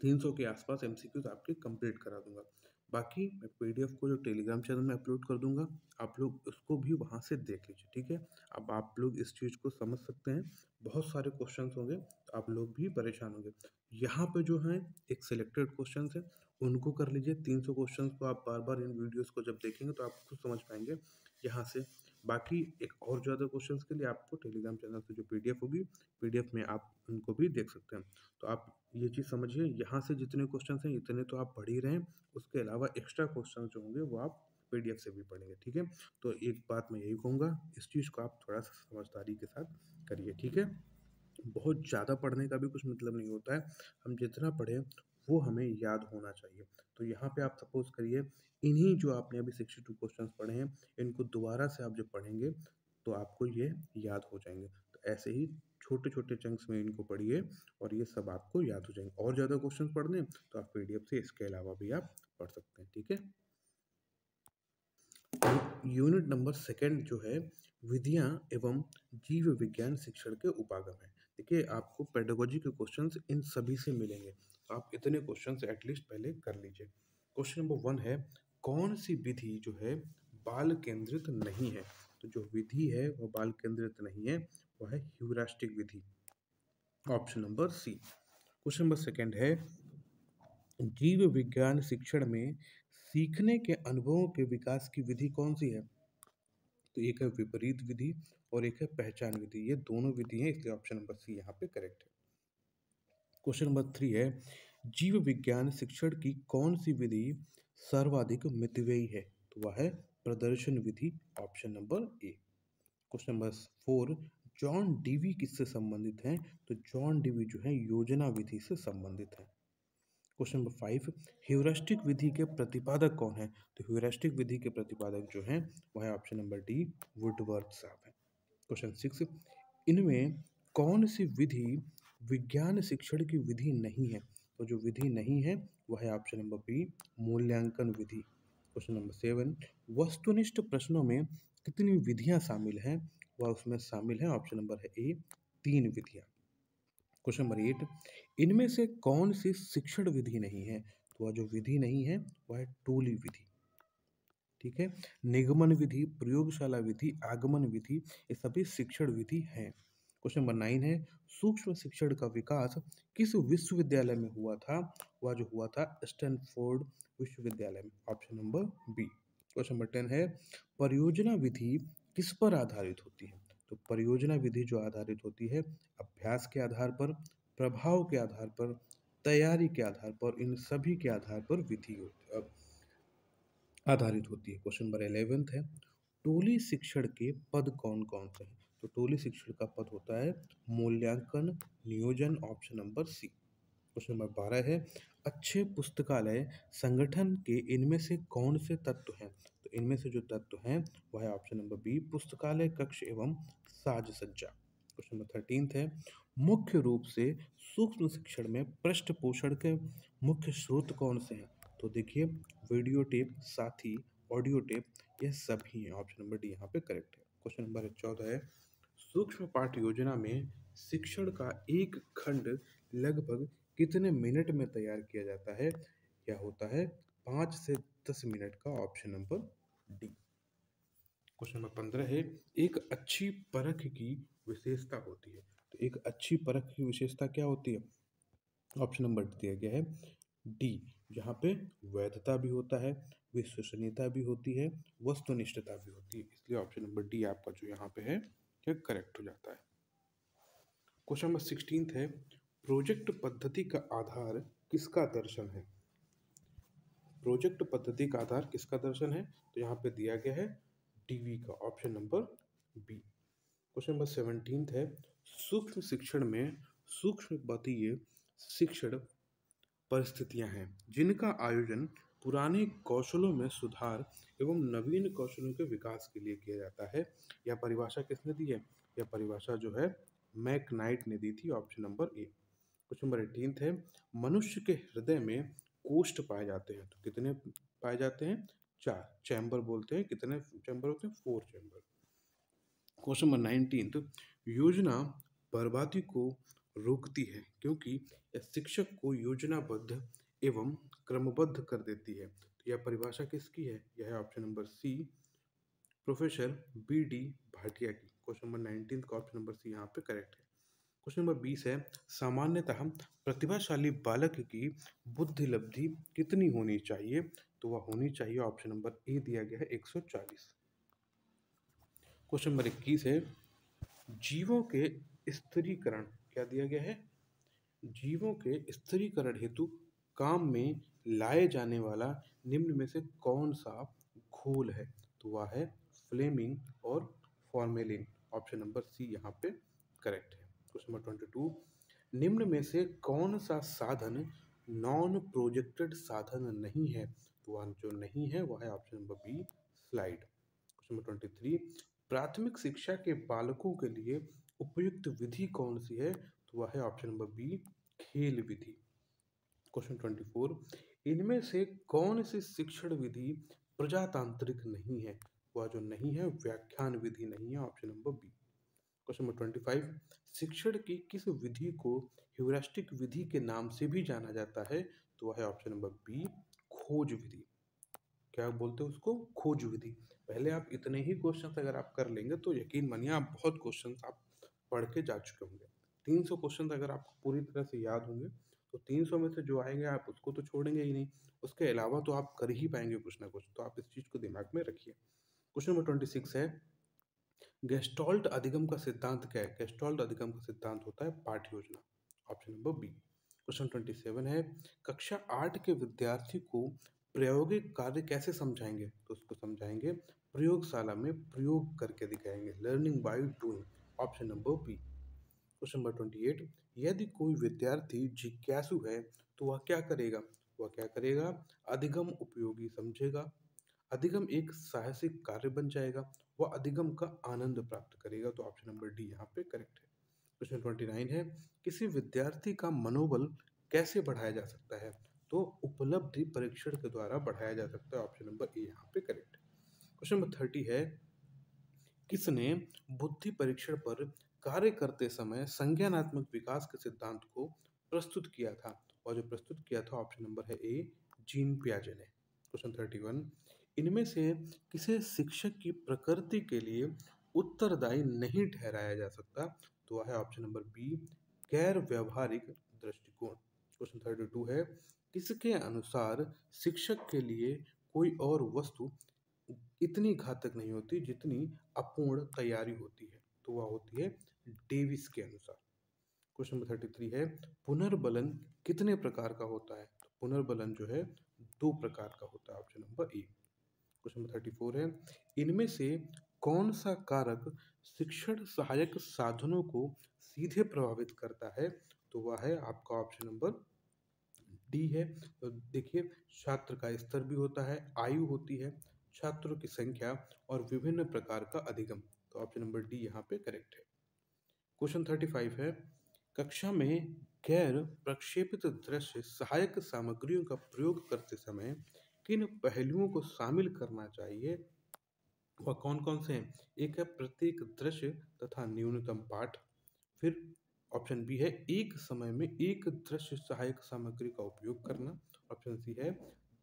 300 के आसपास एमसीक्यूज आपके कंप्लीट करा दूंगा। बाकी मैं पीडीएफ को जो टेलीग्राम चैनल में अपलोड कर दूंगा, आप लोग उसको भी वहाँ से देख लीजिए, ठीक है। अब आप लोग इस चीज़ को समझ सकते हैं, बहुत सारे क्वेश्चंस होंगे तो आप लोग भी परेशान होंगे। यहाँ पे जो है एक सिलेक्टेड क्वेश्चंस है, उनको कर लीजिए। 300 क्वेश्चंस को आप बार बार इन वीडियोस को जब देखेंगे तो आप खुद समझ पाएंगे यहाँ से। बाकी एक और ज़्यादा क्वेश्चंस के लिए आपको टेलीग्राम चैनल से जो पीडीएफ होगी, पीडीएफ में आप उनको भी देख सकते हैं। तो आप ये चीज़ समझिए, यहाँ से जितने क्वेश्चन हैं इतने तो आप पढ़ ही रहे हैं, उसके अलावा एक्स्ट्रा क्वेश्चन जो होंगे वो आप पीडीएफ से भी पढ़ेंगे, ठीक है। तो एक बात मैं यही कहूँगा, इस चीज़ को आप थोड़ा सा समझदारी के साथ करिए, ठीक है। बहुत ज़्यादा पढ़ने का भी कुछ मतलब नहीं होता है, हम जितना पढ़ें वो हमें याद होना चाहिए। तो यहाँ पे आप सपोज करिए, इन्हीं जो आपने अभी 62 क्वेश्चंस पढ़े हैं, इनको दोबारा से आप जब पढ़ेंगे तो आपको ये याद हो जाएंगे। तो ऐसे ही छोटे छोटे चंक्स में इनको पढ़िए और ये सब आपको याद हो जाएंगे। और ज़्यादा क्वेश्चन पढ़ने तो आप पीडीएफ से इसके अलावा भी आप पढ़ सकते हैं, ठीक है। यूनिट नंबर सेकंड जो है, विधियां एवं जीव विज्ञान शिक्षण के उपागम है। देखिए, आपको पेडागोजी के क्वेश्चंस इन सभी से मिलेंगे, तो आप इतने क्वेश्चंस एटलीस्ट पहले कर लीजिए। क्वेश्चन नंबर 1 है, कौन सी विधि जो है बाल केंद्रित नहीं है? तो जो विधि है वो बाल केंद्रित नहीं है, वह है ह्यूरिस्टिक विधि, option number C. Question number second है, जीव विज्ञान शिक्षण में सीखने के अनुभवों के विकास की विधि कौन सी है? तो एक है विपरीत विधि और एक है पहचान विधि। ये दोनों विधि हैं, इसलिए ऑप्शन नंबर सी यहाँ पे करेक्ट है। क्वेश्चन नंबर 3 है, जीव विज्ञान शिक्षण की कौन सी विधि सर्वाधिक मितव्ययी है? तो वह है प्रदर्शन विधि, option number A. Question number 4, John Dewey किससे संबंधित हैं? तो जॉन डीवी जो है योजना विधि से संबंधित है। क्वेश्चन नंबर 5, ह्यूरिस्टिक विधि के प्रतिपादक कौन है? तो ह्यूरिस्टिक विधि के प्रतिपादक जो हैं वह है ऑप्शन नंबर डी, वुडवर्थ साहब है। क्वेश्चन 6, इनमें कौन सी विधि विज्ञान शिक्षण की विधि नहीं है? तो जो विधि नहीं है वह है ऑप्शन नंबर बी, मूल्यांकन विधि। क्वेश्चन नंबर 7, वस्तुनिष्ठ प्रश्नों में कितनी विधियां शामिल हैं? वह उसमें शामिल है ऑप्शन नंबर है ए, 3 विधियां। क्वेश्चन नंबर 8, इनमें से कौन सी शिक्षण विधि नहीं है? तो वह जो विधि नहीं है वह है टोली विधि, ठीक है। निगमन विधि, प्रयोगशाला विधि, आगमन विधि, ये सभी शिक्षण विधि हैं। क्वेश्चन नंबर 9 है, सूक्ष्म शिक्षण का विकास किस विश्वविद्यालय में हुआ था? वह जो हुआ था स्टैनफोर्ड विश्वविद्यालय में, option number B. Question number 10 है, परियोजना विधि किस पर आधारित होती है? तो परियोजना विधि जो आधारित होती है अभ्यास के आधार पर, प्रभाव के आधार पर, तैयारी के आधार पर, इन सभी के आधार पर विधि आधारित होती है। क्वेश्चन नंबर 11 है, टोली शिक्षण के पद कौन कौन से हैं? तो टोली शिक्षण का पद होता है मूल्यांकन, नियोजन, option number C. Question number 12 है, अच्छे पुस्तकालय संगठन के इनमें से कौन से तत्व हैं? तो इनमें से जो तत्व हैं वह है ऑप्शन नंबर बी, पुस्तकालय कक्ष एवं साज सज्जा। क्वेश्चन नंबर 13 है, मुख्य रूप से सूक्ष्म शिक्षण में पृष्ठपोषण के मुख्य स्रोत कौन से हैं? तो देखिए, वीडियो टेप, साथी, ऑडियो टेप, ये सभी हैं, ऑप्शन नंबर डी यहाँ पे करेक्ट है। क्वेश्चन नंबर 14 है, सूक्ष्म पाठ योजना में शिक्षण का एक खंड लगभग कितने मिनट में तैयार किया जाता है? क्या होता है 5 से 10 मिनट का, option number D. Question number 15 है, एक अच्छी परख की विशेषता होती है। तो एक अच्छी परख की विशेषता क्या होती है? ऑप्शन नंबर दिया गया है डी, जहाँ पे वैधता भी होता है, विश्वसनीयता भी होती है, वस्तुनिष्ठता भी होती है, इसलिए ऑप्शन नंबर डी आपका जो यहाँ पे है ये करेक्ट हो जाता है। क्वेश्चन नंबर 16 है, प्रोजेक्ट पद्धति का आधार किसका दर्शन है? प्रोजेक्ट पद्धति का आधार किसका दर्शन है? तो यहाँ पे दिया गया है डीवी का, option number B. Question number 17 है, सूक्ष्म शिक्षण में सूक्ष्मपदीय शिक्षण परिस्थितियां हैं जिनका आयोजन पुराने कौशलों में सुधार एवं नवीन कौशलों के विकास के लिए किया जाता है। यह परिभाषा किसने दी है? यह परिभाषा जो है मैकनाइट ने दी थी, option number A. Question number 18 है, मनुष्य के हृदय में कोष्ठ पाए जाते हैं। तो कितने पाए जाते हैं? 4 चैम्बर बोलते हैं। कितने चैम्बर होते हैं? 4 चैम्बर। क्वेश्चन नंबर 19, योजना बर्बादी को रोकती है, क्योंकि यह शिक्षक को योजनाबद्ध एवं क्रमबद्ध कर देती है। तो यह परिभाषा किसकी है? यह है option number C, professor B D Bhatia की। क्वेश्चन नंबर 19 का ऑप्शन नंबर सी यहाँ पे करेक्ट है। क्वेश्चन नंबर 20 है, सामान्यतः प्रतिभाशाली बालक की बुद्धि लब्धि कितनी होनी चाहिए? तो वह होनी चाहिए, ऑप्शन नंबर ए दिया गया है 140। क्वेश्चन नंबर 21 है, जीवों के स्थिरीकरण, क्या दिया गया है? जीवों के स्थिरीकरण हेतु काम में लाए जाने वाला निम्न में से कौन सा घोल है? तो वह है फ्लेमिंग और फॉर्मेलिन। ऑप्शन नंबर सी यहाँ पे करेक्ट है। क्वेश्चन नंबर 22, निम्न में से कौन सा साधन नॉन प्रोजेक्टेड साधन नहीं है? तो वह जो नहीं है वह है option number B, slide. Question number 23, प्राथमिक शिक्षा के बालकों के लिए उपयुक्त विधि कौन सी है? तो वह है ऑप्शन नंबर बी, खेल विधि। क्वेश्चन 24, इनमें से कौन सी शिक्षण विधि प्रजातांत्रिक नहीं है? वह जो नहीं है व्याख्यान विधि नहीं है, option number B. Question number 25, शिक्षण की किस विधि को ह्यूरिस्टिक विधि के नाम से भी जाना जाता है? तो वह है ऑप्शन नंबर बी, खोज विधि। क्या बोलते हैं उसको? खोज विधि। पहले आप इतने ही क्वेश्चन अगर आप कर लेंगे तो यकीन मानिए आप बहुत क्वेश्चन आप पढ़ के जा चुके होंगे। 300 क्वेश्चन अगर आपको पूरी तरह से याद होंगे तो 300 में से जो आएंगे आप उसको तो छोड़ेंगे ही नहीं, उसके अलावा तो आप कर ही पाएंगे कुछ ना कुछ। तो आप इस चीज को दिमाग में रखिए। क्वेश्चन नंबर 26 है, गेस्टॉल्ट अधिगम का सिद्धांत क्या है? गेस्टॉल्ट अधिगम का सिद्धांत होता है पाठ योजना। Option number B. क्वेश्चन 27 है, कक्षा 8 के विद्यार्थी को प्रायोगिक कार्य कैसे समझाएंगे? तो उसको समझाएंगे प्रयोगशाला में प्रयोग करके दिखाएंगे, learning by doing. Option number B. Question number 28, यदि कोई विद्यार्थी जिज्ञासु है तो वह क्या करेगा? वह क्या करेगा? अधिगम उपयोगी समझेगा, अधिगम एक साहसिक कार्य बन जाएगा, वह अधिगम का आनंद प्राप्त करेगा। तो ऑप्शन नंबर डी यहाँ पे करेक्ट है। क्वेश्चन 29 है, किसी विद्यार्थी का मनोबल कैसे बढ़ाया जा सकता है? तो उपलब्धि परीक्षण के द्वारा बढ़ाया जा सकता है। ऑप्शन नंबर ए यहाँ पे करेक्ट है। क्वेश्चन नंबर 30 है, किसने बुद्धि परीक्षण पर कार्य करते समय संज्ञानात्मक विकास के सिद्धांत को प्रस्तुत किया था? और जो प्रस्तुत किया था ऑप्शन नंबर है ए, जीन पियाजे ने। क्वेश्चन 31, इनमें से किसे शिक्षक की प्रकृति के लिए उत्तरदायी नहीं ठहराया जा सकता? तो वह है ऑप्शन नंबर बी, गैर व्यवहारिक दृष्टिकोण। क्वेश्चन 32 है, किसके अनुसार शिक्षक के लिए कोई और वस्तु इतनी घातक नहीं होती जितनी अपूर्ण तैयारी होती है? तो वह होती है डेविस के अनुसार। क्वेश्चन नंबर 33 है, पुनर्बलन कितने प्रकार का होता है? तो पुनर्बलन जो है 2 प्रकार का होता है। Option number A. Question number 34 है, इनमें से कौन सा कारक शिक्षण सहायक साधनों को सीधे प्रभावित करता है? तो वह है आपका ऑप्शन नंबर डी है। तो देखिए, छात्र का स्तर भी होता है, आयु होती है, छात्रों की संख्या और विभिन्न प्रकार का अधिगम। तो ऑप्शन नंबर डी यहाँ पे करेक्ट है। क्वेश्चन 35 है, कक्षा में गैर प्रक्षेपित दृश्य सहायक सामग्रियों का प्रयोग करते समय किन पहलुओं को शामिल करना चाहिए? वह कौन कौन से हैं? एक है प्रत्येक दृश्य तथा न्यूनतम पाठ। फिर ऑप्शन बी है एक समय में एक दृश्य सहायक सामग्री का उपयोग करना। ऑप्शन सी है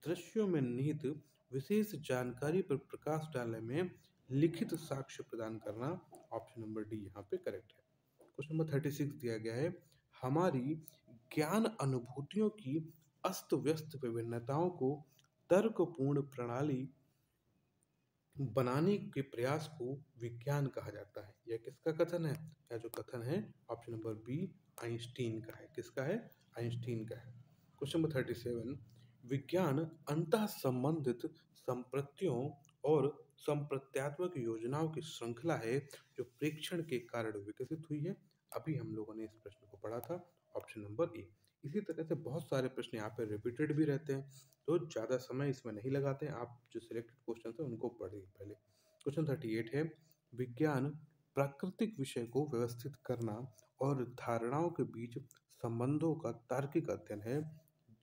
दृश्यों में निहित विशेष जानकारी पर प्रकाश डालने में लिखित साक्ष्य प्रदान करना। ऑप्शन नंबर डी यहाँ पे करेक्ट है। क्वेश्चन नंबर 36 दिया गया है, हमारी ज्ञान अनुभूतियों की अस्त व्यस्त विभिन्नताओं को तर्कपूर्ण प्रणाली बनाने के प्रयास को विज्ञान कहा जाता है। यह किसका कथन है? यह जो कथन है ऑप्शन नंबर बी, आइंस्टीन का है। किसका है? आइंस्टीन का है। क्वेश्चन नंबर 37, विज्ञान अंतः संबंधित संप्रत्यों और संप्रत्यात्मक योजनाओं की श्रृंखला है जो प्रेक्षण के कारण विकसित हुई है। अभी हम लोगों ने इस प्रश्न को पढ़ा था, ऑप्शन नंबर ए। इसी तरह से बहुत सारे प्रश्न यहाँ पे रिपीटेड भी रहते हैं, तो ज़्यादा समय इसमें नहीं लगाते हैं। आप जो सिलेक्टेड क्वेश्चन है उनको पढ़िए पहले। क्वेश्चन 38 है, विज्ञान प्राकृतिक विषय को व्यवस्थित करना और धारणाओं के बीच संबंधों का तार्किक अध्ययन है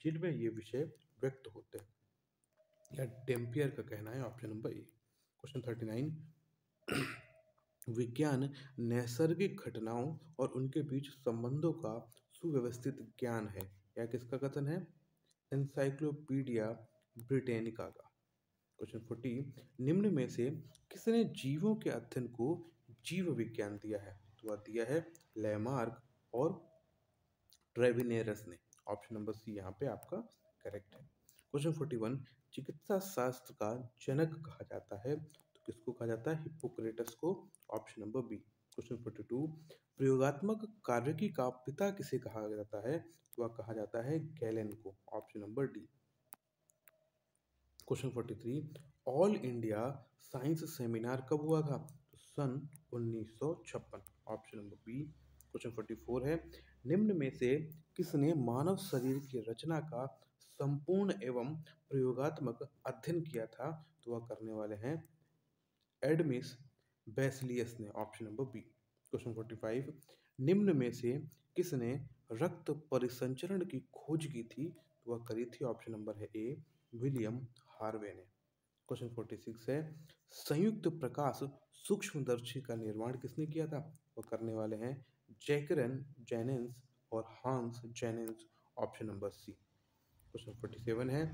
जिनमें ये विषय व्यक्त होते हैं। यह डेम्पियर का कहना है। Option number A. क्वेश्चन 39, विज्ञान नैसर्गिक घटनाओं और उनके बीच संबंधों का सुव्यवस्थित ज्ञान है। यह किसका कथन है? एनसाइक्लोपीडिया ब्रिटेनिका का। क्वेश्चन 40, निम्न में से किसने जीवों के अध्ययन को जीव विज्ञान दिया है? तो वह दिया है लैमार्क और ट्रेविनेरस ने। ऑप्शन नंबर सी यहाँ पे आपका करेक्ट है। क्वेश्चन 41, चिकित्सा शास्त्र का जनक कहा जाता है, तो किसको कहा जाता है? हिप्पोक्रेटस को। Option number B. क्वेश्चन 42, प्रयोगात्मक कार्यकी का पिता किसे कहा जाता है? तो वह कहा जाता है गैलेन को। Option number D. Question 43, all India science seminar कब हुआ था? तो सन 1956। Option number B. क्वेश्चन 44 है, निम्न में से किसने मानव शरीर की रचना का संपूर्ण एवं प्रयोगात्मक अध्ययन किया था? तो वह करने वाले हैं एडमिस बेसिलियस ने। Option number B. क्वेश्चन 45, निम्न में से किसने रक्त परिसंचरण की खोज की थी? तो वह करी थी, ऑप्शन नंबर है ए, विलियम हार्वे ने। क्वेश्चन 46 है, संयुक्त प्रकाश सूक्ष्मदर्शी का निर्माण किसने किया था? वह करने वाले हैं जैकरन जेनेंस और Hans Janssen. Option number C. Question 47 है,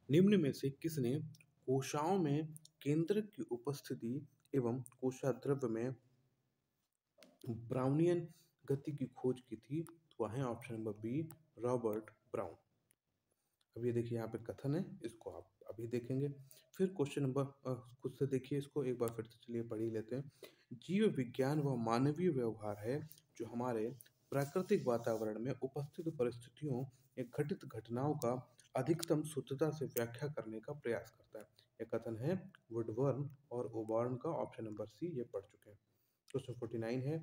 निम्न में से किसने कोशाओं में केंद्रक की उपस्थिति एवं कोशाद्रव्य में ब्राउनियन गति की खोज की थी? तो वह है option number B, Robert Brown. अब ये देखिए यहाँ पे कथन है, इसको आप अभी देखेंगे। फिर क्वेश्चन नंबर खुद से देखिए, इसको एक बार फिर से चलिए पढ़ ही लेते हैं। जीव विज्ञान व मानवीय व्यवहार है जो हमारे प्राकृतिक वातावरण में उपस्थित परिस्थितियों या घटित घटनाओं का अधिकतम शुद्धता से व्याख्या करने का प्रयास करता है। यह कथन है वुडवर्न और ओबॉर्न का। ऑप्शन नंबर सी ये पढ़ चुके हैं। क्वेश्चन 49 है,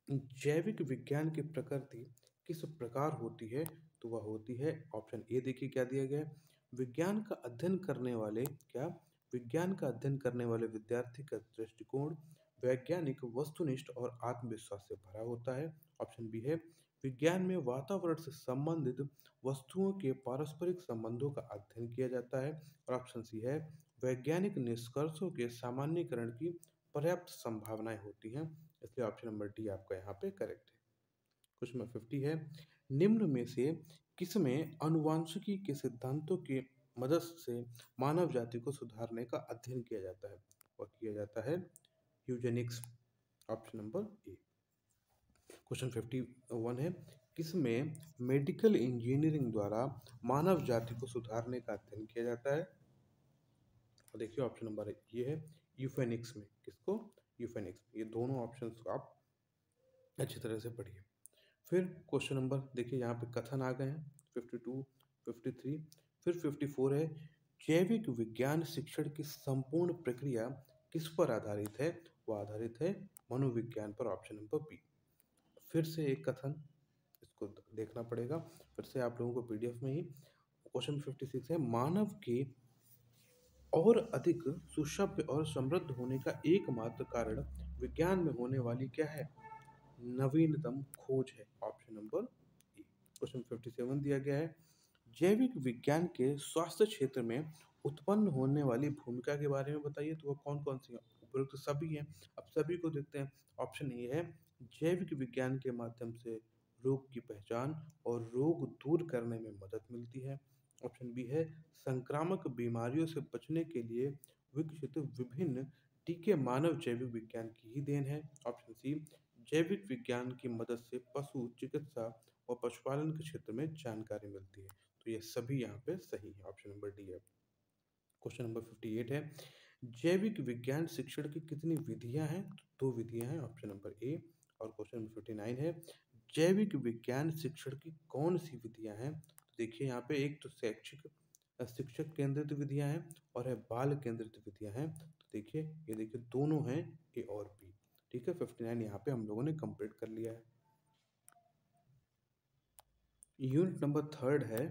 जैविक विज्ञान की प्रकृति किस प्रकार होती है? तो वह होती है, ऑप्शन ए देखिए क्या दिया गया है, विज्ञान का अध्ययन करने वाले विद्यार्थी का दृष्टिकोण वैज्ञानिक, वस्तुनिष्ठ और आत्मविश्वास से भरा होता है। ऑप्शन बी है, विज्ञान में वातावरण से संबंधित वस्तुओं के पारस्परिक संबंधों का अध्ययन किया जाता है। और ऑप्शन सी है, वैज्ञानिक निष्कर्षों के सामान्यीकरण की पर्याप्त संभावनाएं होती हैं। इसलिए ऑप्शन नंबर डी आपका यहाँ पे करेक्ट है। क्वेश्चन नंबर 50 है, निम्न में से किसमें अनुवांशिकी के सिद्धांतों की मदद से मानव जाति को सुधारने का अध्ययन किया जाता है? वह किया जाता है Eugenix. Option number A. Question 51 है, किसमें मेडिकल इंजीनियरिंग द्वारा मानव जाति को सुधारने का अध्ययन किया जाता है? और देखिए ऑप्शन नंबर ये है यूफेनिक्स में। किसको? यूफेनिक्स। ये दोनों ऑप्शंस आप अच्छी तरह से पढ़िए। फिर क्वेश्चन नंबर देखिए यहाँ पे कथन आ गए हैं 52, 53, फिर 54 है, जैविक विज्ञान शिक्षण की संपूर्ण प्रक्रिया किस पर आधारित है? वो आधारित है मनोविज्ञान पर। Option number B. फिर से एक कथन, इसको देखना पड़ेगा फिर से आप लोगों को पीडीएफ में ही। क्वेश्चन 56 है, मानव के और अधिक सुसभ्य और समृद्ध होने का एकमात्र कारण विज्ञान में होने वाली क्या है? नवीनतम खोज है। Option number A. क्वेश्चन 57 दिया गया है, जैविक विज्ञान के स्वास्थ्य क्षेत्र में उत्पन्न होने वाली भूमिका के बारे में बताइए। तो वो कौन कौन सी है? उपयुक्त सभी हैं। अब सभी को देखते हैं। ऑप्शन ए है, जैविक विज्ञान के माध्यम से रोग की पहचान और रोग दूर करने में मदद मिलती है। ऑप्शन बी है, संक्रामक बीमारियों से बचने के लिए विकसित विभिन्न टीके मानव जैविक विज्ञान की ही देन है। ऑप्शन सी, जैविक विज्ञान की मदद से पशु चिकित्सा और पशुपालन के क्षेत्र में जानकारी मिलती है। तो ये सभी यहाँ पे सही है। ऑप्शन नंबर डी है। क्वेश्चन नंबर 58 है, जैविक विज्ञान शिक्षण की कितनी विधियां हैं? तो 2 विधियां हैं। ऑप्शन नंबर ए। और क्वेश्चन नंबर 59 है, जैविक विज्ञान शिक्षण की कौन सी विधियां हैं? तो देखिए यहाँ पे एक तो शैक्षिक शिक्षक केंद्रित विधियां हैं और है बाल केंद्रित विधियां हैं। तो देखिए ये देखिए दोनों हैं, ए और बी। ठीक है, 59 यहाँ पे हम लोगों ने कंप्लीट कर लिया है। यूनिट नंबर 3 है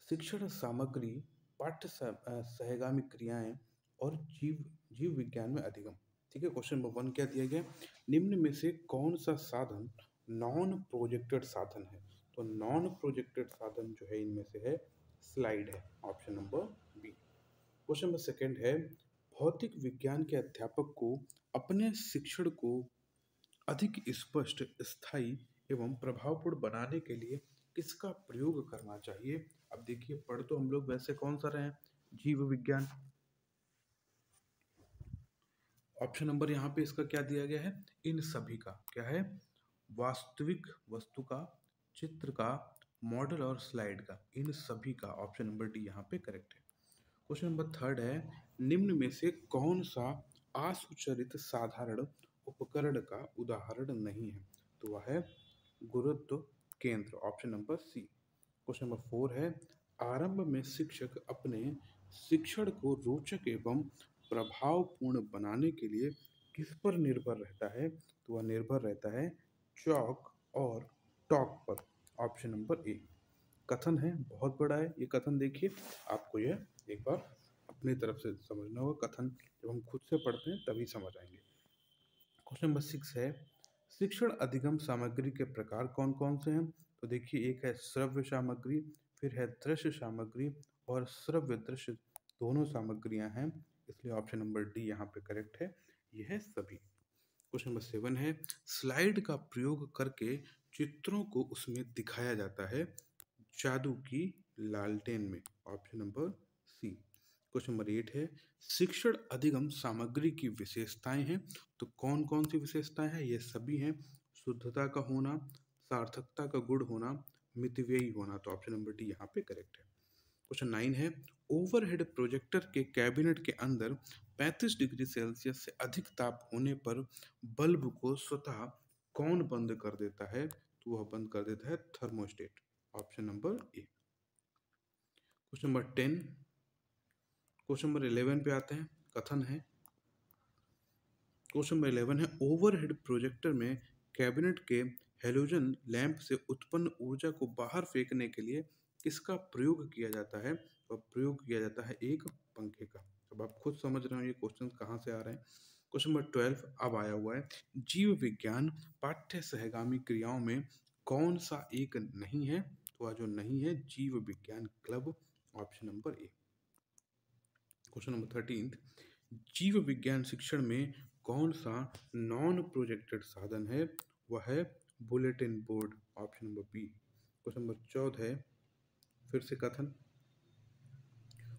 शिक्षण सामग्री, सहगामी क्रियाएं और जीव विज्ञान में अधिगम। ठीक है, क्वेश्चन नंबर 1 क्या दिया गया, निम्न में से कौन सा साधन नॉन प्रोजेक्टेड साधन है? तो नॉन प्रोजेक्टेड साधन जो है इनमें से है स्लाइड है। Option number B. Question number 2 है, भौतिक विज्ञान के अध्यापक को अपने शिक्षण को अधिक स्पष्ट, स्थायी एवं प्रभावपूर्ण बनाने के लिए किसका प्रयोग करना चाहिए? अब देखिए, पढ़ तो हम लोग वैसे कौन सा रहे हैं? जीव विज्ञान। ऑप्शन नंबर यहाँ पे इसका क्या दिया गया है? इन सभी का। क्या है? वास्तविक वस्तु का, चित्र का, मॉडल और स्लाइड का, इन सभी का। ऑप्शन नंबर डी यहाँ पे करेक्ट है। क्वेश्चन नंबर थर्ड है, निम्न में से कौन सा असुचरित साधारण उपकरण का उदाहरण नहीं है? तो वह है गुरुत्व केंद्र। Option number C. Question number four है, आरंभ में शिक्षक अपने शिक्षण को रोचक एवं प्रभावपूर्ण बनाने के लिए किस पर निर्भर रहता है? तो वह निर्भर रहता है चॉक और टॉक पर। ऑप्शन नंबर ए। कथन है, बहुत बड़ा है ये कथन। देखिए, आपको यह एक बार अपनी तरफ से समझना होगा। कथन जब हम खुद से पढ़ते हैं तभी समझ आएंगे। क्वेश्चन नंबर सिक्स है, शिक्षण अधिगम सामग्री के प्रकार कौन कौन से हैं? तो देखिए, एक है श्रव्य सामग्री, फिर है दृश्य सामग्री, और श्रव्य दृश्य दोनों सामग्रियां हैं, इसलिए ऑप्शन नंबर डी यहाँ पे करेक्ट है। यह है सभी। क्वेश्चन नंबर सेवन है, स्लाइड का प्रयोग करके चित्रों को उसमें दिखाया जाता है जादू की लालटेन में। Option number C. Question number eight है, शिक्षण अधिगम सामग्री की विशेषताएं हैं, तो कौन कौन सी विशेषताएं हैं? ये सभी हैं। शुद्धता का होना, सार्थकता का गुण होना, मितव्ययी होना। तो ऑप्शन नंबर डी यहाँ पे करेक्ट है। क्वेश्चन नाइन है, ओवरहेड प्रोजेक्टर के कैबिनेट के अंदर 35 डिग्री सेल्सियस से अधिक ताप होने पर बल्ब को स्वतः कौन बंद कर देता है? तो वह बंद कर देता है thermostat. Option number A. Question number 10। Question number 11 पे आते हैं। कथन है, क्वेश्चन नंबर 11 है, ओवरहेड प्रोजेक्टर में कैबिनेट के हेलोजन लैंप से उत्पन्न ऊर्जा को बाहर फेंकने के लिए किसका प्रयोग किया जाता है? तो प्रयोग किया जाता है एक पंखे का। अब आप खुद समझ रहे हो ये क्वेश्चन कहाँ से आ रहे हैं। क्वेश्चन नंबर 12 अब आया हुआ है, जीव विज्ञान पाठ्य सहगामी क्रियाओं में कौन सा एक नहीं है? तो वह जो नहीं है, जीव विज्ञान club. Option number A. Question number 13, जीव विज्ञान शिक्षण में कौन सा नॉन प्रोजेक्टेड साधन है? वह है bulletin board. Option number B. Question number 14 है, फिर से कथन।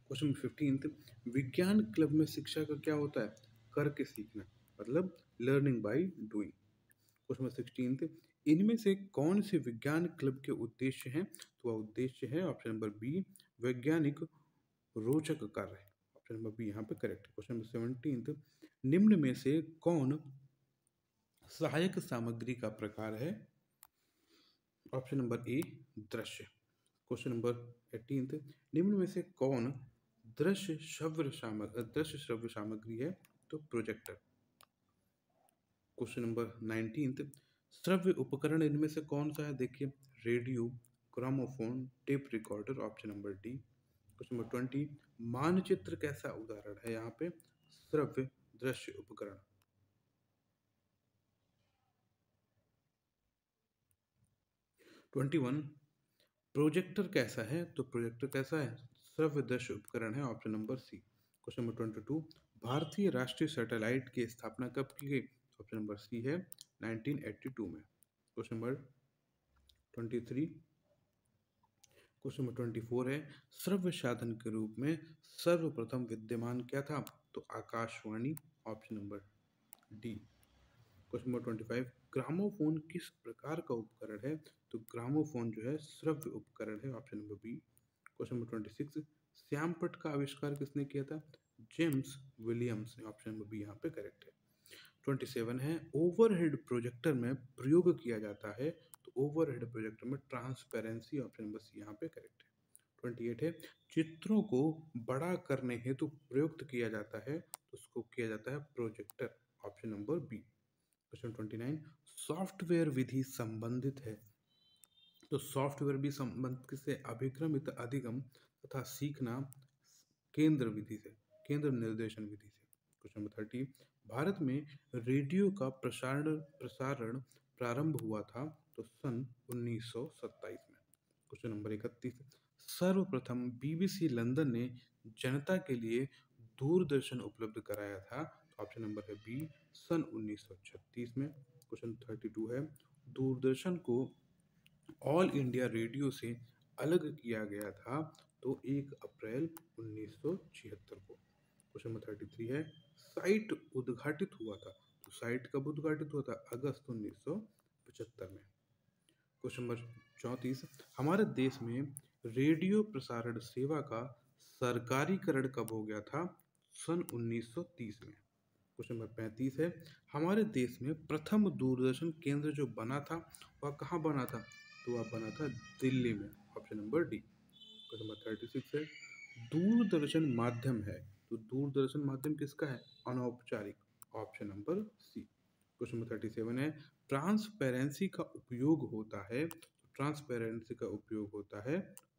क्वेश्चन नंबर 15, विज्ञान क्लब में शिक्षा का क्या होता है? करके सीखना, मतलब learning by doing. Question number 16, इनमें से कौन से विज्ञान क्लब के उद्देश्य हैं? तो वह उद्देश्य है ऑप्शन नंबर बी, वैज्ञानिक रोचक कार्य। ऑप्शन नंबर बी यहाँ पे करेक्ट है। क्वेश्चन नंबर 17, निम्न में से कौन सहायक सामग्री का प्रकार है? ऑप्शन नंबर ए, दृश्य। क्वेश्चन नंबर 18, निम्न में से कौन दृश्य श्रव्य सामग्री है? तो प्रोजेक्टर। क्वेश्चन नंबर 19, श्रव्य उपकरण इनमें से कौन सा है? देखिए, radio, gramophone, tape recorder. Option number D. Question number 20, मानचित्र कैसा उदाहरण है? यहाँ पे श्रव्य दृश्य उपकरण। ट्वेंटी वन, प्रोजेक्टर कैसा है? तो प्रोजेक्टर कैसा है? श्रव्य दृश्य उपकरण है। Option number C. Question number 22, भारतीय राष्ट्रीय सैटेलाइट की स्थापना कब की गई? ऑप्शन नंबर सी है 1982 में। क्वेश्चन नंबर 23, क्वेश्चन नंबर 24 है, श्रव्य साधन के रूप में सर्वप्रथम विद्यमान क्या था? तो Akashvani. Option number D. Question number 25, gramophone किस प्रकार का उपकरण है? तो ग्रामोफोन जो है श्रव्य उपकरण है। Option number B. Question number 26, श्यामपट्ट का आविष्कार किसने किया था? जेम्स विलियम्स ने। ऑप्शन नंबर बी यहाँ पे करेक्ट है। 27 है, ओवरहेड प्रोजेक्टर में प्रयोग किया जाता है, तो ओवरहेड प्रोजेक्टर में ट्रांसपेरेंसी। ऑप्शन नंबर सी यहाँ पे करेक्ट है। 28 है, चित्रों को बड़ा करने हेतु प्रयुक्त किया जाता है, तो उसको किया जाता है projector. Option number B. Question 29, software विधि संबंधित है, तो सॉफ्टवेयर भी संबंधित से अभिक्रमित अधिगम तथा सीखना केंद्र विधि से, केंद्र निर्देशन विधि से। क्वेश्चन नंबर 30, भारत में रेडियो का प्रसारण प्रसारण प्रारंभ हुआ था, तो सन 1927 में। क्वेश्चन नंबर 31, सर्वप्रथम बीबीसी लंदन ने जनता के लिए दूरदर्शन उपलब्ध कराया था? तो ऑप्शन नंबर है बी, सन 1936 में। क्वेश्चन 32 है, दूरदर्शन को ऑल इंडिया रेडियो से अलग किया गया था तो 1 अप्रैल 1976 को। क्वेश्चन नंबर 33 है, साइट उद्घाटित हुआ था? तो साइट कब उद्घाटित हुआ था? अगस्त 1975 में। क्वेश्चन नंबर 34, हमारे देश में रेडियो प्रसारण सेवा का सरकारीकरण कब हो गया था? सन 1930 में। क्वेश्चन नंबर 35 है, हमारे देश में प्रथम दूरदर्शन केंद्र जो बना था वह कहाँ बना था? तो वह बना था दिल्ली में। Option number D. Question number 36 है, दूरदर्शन माध्यम है तो दूरदर्शन माध्यम किसका है? अनौपचारिक। Option number C. Question number 37 है, ट्रांसपेरेंसी का उपयोग होता है? ट्रांसपेरेंसी का उपयोग होता है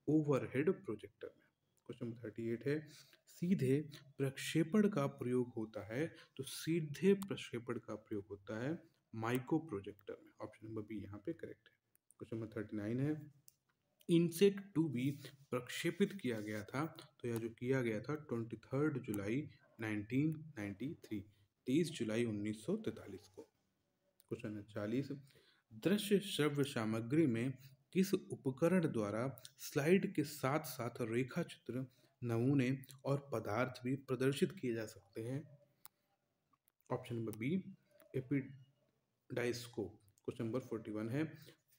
ओवरहेड प्रोजेक्टर में। क्वेश्चन नंबर 38 है, सीधे प्रक्षेपण का प्रयोग होता है? तो सीधे प्रक्षेपण का प्रयोग होता है माइक्रो प्रोजेक्टर में। ऑप्शन नंबर बी यहाँ पे करेक्ट है। क्वेश्चन नंबर 39 है, इनसेट 2 भी प्रक्षेपित किया गया था? तो यह जो किया गया था 23 जुलाई 1993, 23 जुलाई 1943 को। क्वेश्चन नंबर 40, दृश्य श्रव्य सामग्री में किस उपकरण द्वारा स्लाइड के साथ साथ रेखा चित्र, नमूने और पदार्थ भी प्रदर्शित किए जा सकते हैं? Option number B, epidiascope. Question number 41 है,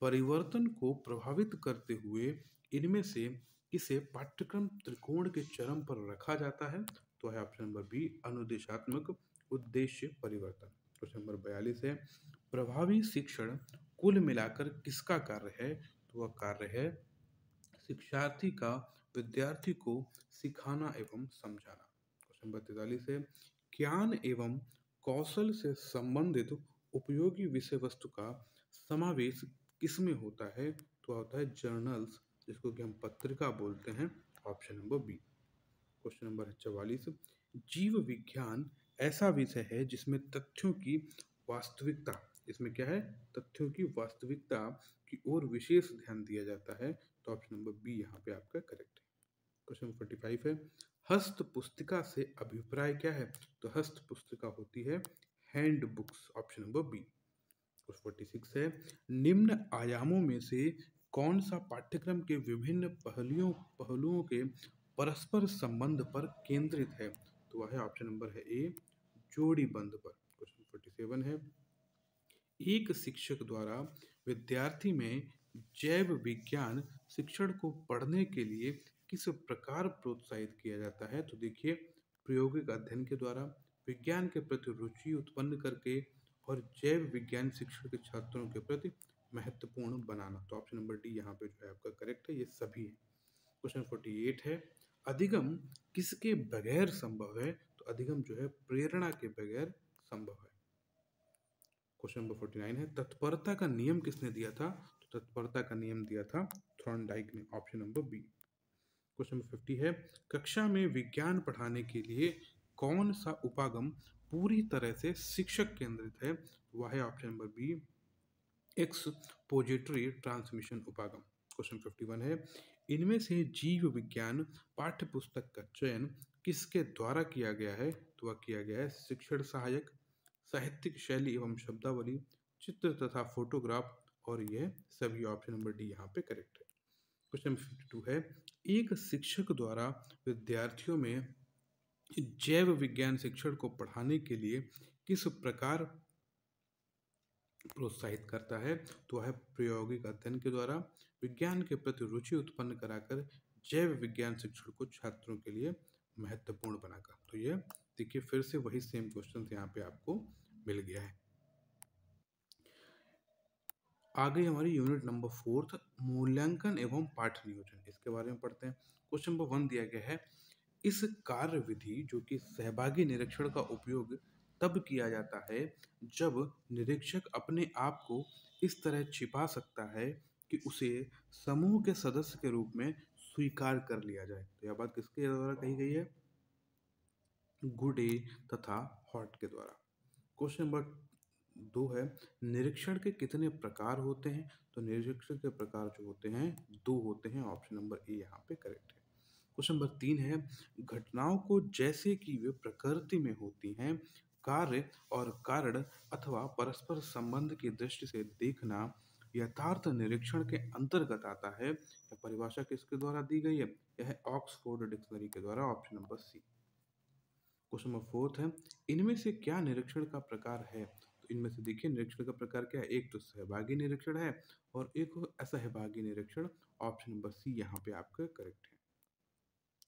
परिवर्तन को प्रभावित करते हुए इनमें से किसे पाठ्यक्रम त्रिकोण के चरम पर रखा जाता है? तो है ऑप्शन नंबर बी, अनुदेशात्मक उद्देश्य परिवर्तन। क्वेश्चन नंबर 42 है, प्रभावी शिक्षण कुल मिलाकर किसका कार्य है? तो वह कार्य है शिक्षार्थी का विद्यार्थी को सिखाना एवं समझाना। क्वेश्चन नंबर 43 है, ज्ञान एवं कौशल से संबंधित उपयोगी विषय वस्तु का समावेश किसमें होता है? तो होता है जर्नल्स, जिसको कि हम पत्रिका बोलते हैं। Option number B. Question number 44, जीव विज्ञान ऐसा विषय है जिसमें तथ्यों की वास्तविकता, इसमें क्या है? तथ्यों की वास्तविकता की ओर विशेष ध्यान दिया जाता है। तो ऑप्शन नंबर बी यहाँ पे आपका करेक्ट है। क्वेश्चन नंबर 45 है, हस्त पुस्तिका से अभिप्राय क्या है? तो हस्त पुस्तिका होती है hand books. Option number B. Question 46 है, निम्न आयामों में से कौन सा पाठ्यक्रम के विभिन्न पहलुओं के परस्पर संबंध पर केंद्रित है? तो वह है ऑप्शन नंबर है ए, जोड़ी बंध पर। क्वेश्चन 47 है, एक शिक्षक द्वारा विद्यार्थी में जैव विज्ञान शिक्षण को पढ़ने के लिए किस प्रकार प्रोत्साहित किया जाता है? तो देखिए, प्रायोगिक अध्ययन के द्वारा, विज्ञान के प्रति रुचि उत्पन्न करके और जैव विज्ञान शिक्षण के छात्रों के प्रति महत्वपूर्ण बनाना। तो ऑप्शन नंबर डी यहाँ पे जो है आपका करेक्ट है, ये सभी है। क्वेश्चन 48 है, अधिगम किसके बगैर संभव है? तो अधिगम जो है प्रेरणा के बगैर संभव है। क्वेश्चन नंबर 49 है, तत्परता का नियम किसने दिया था? तो तत्परता का नियम दिया था थॉर्नडाइक ने। Option number B. Question number 50 है, कक्षा में विज्ञान पढ़ाने के लिए कौन सा उपागम पूरी तरह से शिक्षक केंद्रित है? वह है option number B, expository transmission उपागम। क्वेश्चन 51 है, इनमें से जीव विज्ञान पाठ्य पुस्तक का चयन किसके द्वारा किया गया है? तो वह किया गया है शिक्षण सहायक, साहित्यिक शैली एवं शब्दावली, चित्र तथा फोटोग्राफ, और यह सभी। ऑप्शन नंबर डी यहाँ पे करेक्ट है। क्वेश्चन नंबर 52 है, एक शिक्षक द्वारा विद्यार्थियों में जैव विज्ञान शिक्षण को पढ़ाने के लिए किस प्रकार प्रोत्साहित करता है? तो वह प्रायोगिक अध्ययन के द्वारा विज्ञान के प्रति रुचि उत्पन्न कराकर जैव विज्ञान शिक्षण को छात्रों के लिए महत्वपूर्ण बनाकर। तो ये देखिए, फिर से वही सेम क्वेश्चन यहाँ पे आपको मिल गया है। आगे हमारी यूनिट नंबर 4, मूल्यांकन एवं पाठ नियोजन, इसके बारे में पढ़ते हैं। क्वेश्चन नंबर 1 दिया गया है, इस कार्य विधि जो कि सहभागी निरीक्षण का उपयोग तब किया जाता है जब निरीक्षक अपने आप को इस तरह छिपा सकता है कि उसे समूह के सदस्य के रूप में स्वीकार कर लिया जाए। तो यह बात किसके द्वारा कही गई है? गुडे तथा हॉट के द्वारा। क्वेश्चन नंबर 2 है, निरीक्षण के कितने प्रकार होते हैं? तो निरीक्षण के प्रकार जो होते हैं 2 होते हैं। ऑप्शन नंबर ए यहाँ पे करेक्ट है। क्वेश्चन नंबर 3 है, घटनाओं को जैसे कि वे प्रकृति में होती हैं, कार्य और कारण अथवा परस्पर संबंध की दृष्टि से देखना यथार्थ निरीक्षण के अंतर्गत आता है। यह परिभाषा किसके द्वारा दी गई है? यह है ऑक्सफोर्ड डिक्शनरी के द्वारा, option number C. Question number 4 है, इनमें से क्या निरीक्षण का प्रकार है? तो इनमें से देखिए निरीक्षण का प्रकार क्या है? एक तो सहभागी निरीक्षण है और एक असहभागी निरीक्षण। ऑप्शन नंबर सी यहाँ पे आपका करेक्ट है।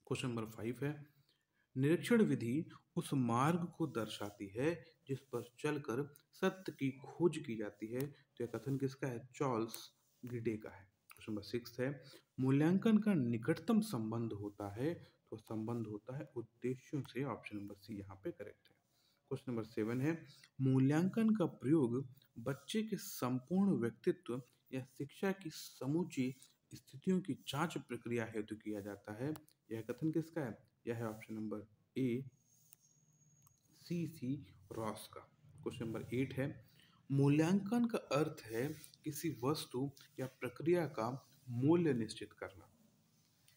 क्वेश्चन नंबर 5 है, निरीक्षण विधि उस मार्ग को दर्शाती है जिस पर चलकर सत्य की खोज की जाती है। तो यह कथन किसका है? चार्ल्स गिडे का है। क्वेश्चन नंबर 6 है, मूल्यांकन का निकटतम संबंध होता है, तो संबंध होता है उद्देश्यों से। ऑप्शन नंबर सी यहाँ पे करेक्ट है। क्वेश्चन नंबर 7 है, मूल्यांकन का प्रयोग बच्चे के संपूर्ण व्यक्तित्व या शिक्षा की समूची स्थितियों की जांच प्रक्रिया हेतु किया जाता है। यह कथन किसका है? यह है option number A, C Ross का। क्वेश्चन नंबर 8 है, मूल्यांकन का अर्थ है किसी वस्तु या प्रक्रिया का मूल्य निश्चित करना।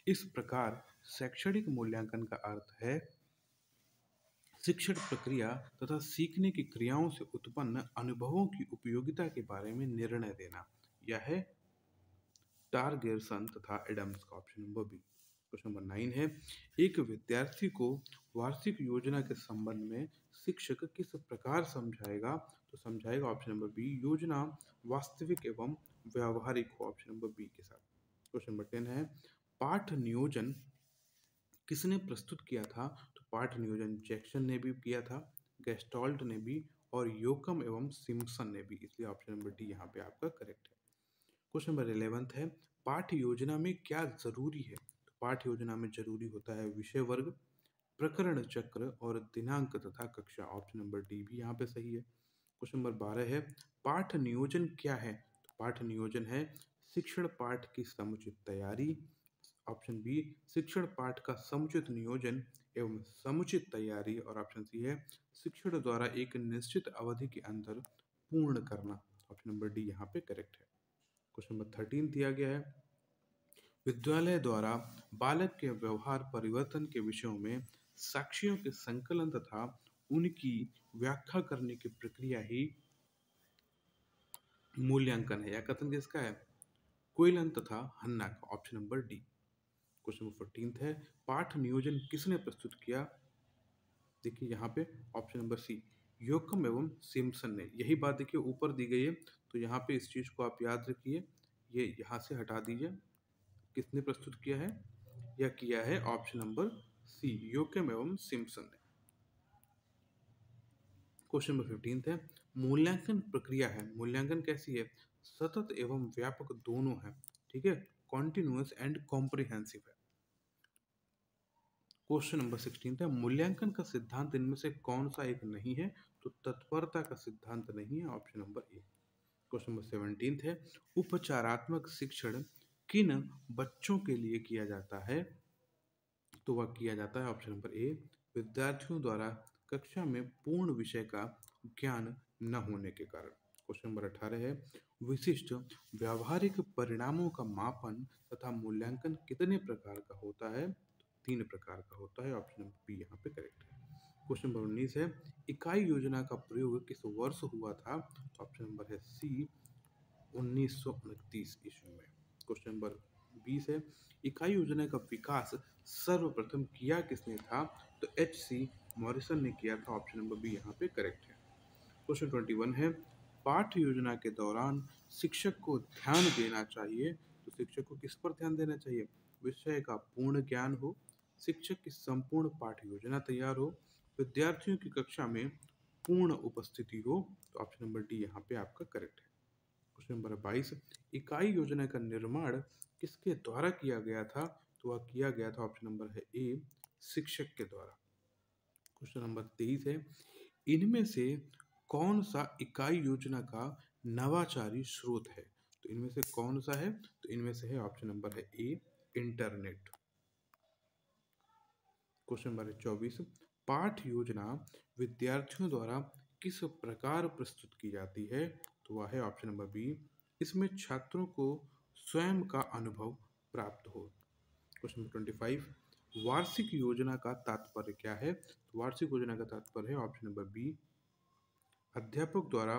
इस प्रकार शैक्षणिक मूल्यांकन का अर्थ है शिक्षण प्रक्रिया तथा सीखने की क्रियाओं से उत्पन्न अनुभवों की उपयोगिता के बारे में निर्णय देना। यह है टारगेरसन तथा एडम्स का, option number B. Question number 9 है, एक विद्यार्थी को वार्षिक योजना के संबंध में शिक्षक किस प्रकार समझाएगा? तो समझाएगा ऑप्शन नंबर बी, योजना वास्तविक एवं व्यावहारिक हो। ऑप्शन नंबर बी के साथ। क्वेश्चन नंबर 10 है, पाठ नियोजन किसने प्रस्तुत किया था? तो पाठ नियोजन जैक्सन ने भी किया था, गेस्टॉल्ट ने भी और योकम एवं सिम्पसन ने भी, इसलिए ऑप्शन नंबर डी यहाँ पे आपका करेक्ट है। क्वेश्चन नंबर 11 है, पाठ योजना में क्या जरूरी है? तो पाठ योजना में जरूरी होता है विषय वर्ग, प्रकरण चक्र और दिनांक तथा कक्षा। ऑप्शन नंबर डी भी यहाँ पे सही है। क्वेश्चन नंबर 12 है, पाठ नियोजन क्या है? तो पाठ नियोजन है शिक्षण पाठ की समुचित तैयारी। ऑप्शन बी, शिक्षण पाठ का समुचित नियोजन एवं समुचित तैयारी। और ऑप्शन सी है शिक्षण द्वारा एक निश्चित अवधि के अंदर पूर्ण करना। ऑप्शन नंबर डी यहाँ पे करेक्ट है। क्वेश्चन नंबर 13 दिया गया है, विद्यालय द्वारा बालक के व्यवहार परिवर्तन के विषयों में साक्ष्यों के संकलन तथा उनकी व्याख्या करने की प्रक्रिया ही मूल्यांकन है। यह कथन किसका है? कोइलन तथा हन्ना का। Option number D. Question number 14 है, पाठ नियोजन किसने प्रस्तुत किया? देखिए यहाँ पे ऑप्शन नंबर सी, योकम एवं सिम्पसन ने। यही बात देखिए ऊपर दी गई है, तो यहाँ पे इस चीज को आप याद रखिए, ये यहाँ से हटा दीजिए। किसने प्रस्तुत किया है? यह किया है ऑप्शन नंबर सी, योकम एवं सिम्पसन ने। क्वेश्चन नंबर 15 है, मूल्यांकन प्रक्रिया है, मूल्यांकन कैसी है? सतत एवं व्यापक दोनों है, ठीक है, कॉन्टिन्यूअस एंड कॉम्प्रिहेंसिव है। क्वेश्चन नंबर 16 है, मूल्यांकन का सिद्धांत इनमें से कौन सा एक नहीं है? तो तत्परता का सिद्धांत नहीं है। Option number A. Question number 17 है, उपचारात्मक शिक्षण किन बच्चों के लिए किया जाता है? तो वह किया जाता है ऑप्शन नंबर ए, विद्यार्थियों द्वारा कक्षा में पूर्ण विषय का ज्ञान न होने के कारण। क्वेश्चन नंबर 18 है, विशिष्ट व्यावहारिक परिणामों का मापन तथा मूल्यांकन कितने प्रकार का होता है? तो 3 प्रकार का होता है। ऑप्शन नंबर बी यहाँ पे करेक्ट है। क्वेश्चन नंबर 19 है, इकाई योजना का प्रयोग किस वर्ष हुआ था? ऑप्शन नंबर है सी, 1929 ईस्वी में। क्वेश्चन नंबर 20 है, इकाई योजना का विकास सर्वप्रथम किया किसने था? तो H.C. मॉरिसन ने किया था। ऑप्शन नंबर बी यहाँ पे करेक्ट है। क्वेश्चन 21 है, पाठ योजना के दौरान शिक्षक को ध्यान देना चाहिए, तो शिक्षक को किस पर ध्यान देना चाहिए? विषय का पूर्ण ज्ञान हो, शिक्षक की संपूर्ण पाठ योजना तैयार हो, विद्यार्थियों की कक्षा में पूर्ण उपस्थिति हो। तो ऑप्शन नंबर डी यहाँ पे आपका करेक्ट है। क्वेश्चन नंबर 22, इकाई योजना का निर्माण किसके द्वारा किया गया था? तो वह किया गया था, ऑप्शन नंबर है ए, शिक्षक के द्वारा। क्वेश्चन नंबर 23 है, इनमें से कौन सा इकाई योजना का नवाचारी स्रोत है? तो इनमें से कौन सा है? तो इनमें से है ऑप्शन नंबर है ए, इंटरनेट। क्वेश्चन नंबर 24, पाठ योजना विद्यार्थियों द्वारा किस प्रकार प्रस्तुत की जाती है? तो वह है ऑप्शन नंबर बी, इसमें छात्रों को स्वयं का अनुभव प्राप्त हो। क्वेश्चन नंबर 25, वार्षिक योजना का तात्पर्य क्या है? तो वार्षिक योजना का तात्पर्य है ऑप्शन नंबर बी, अध्यापक द्वारा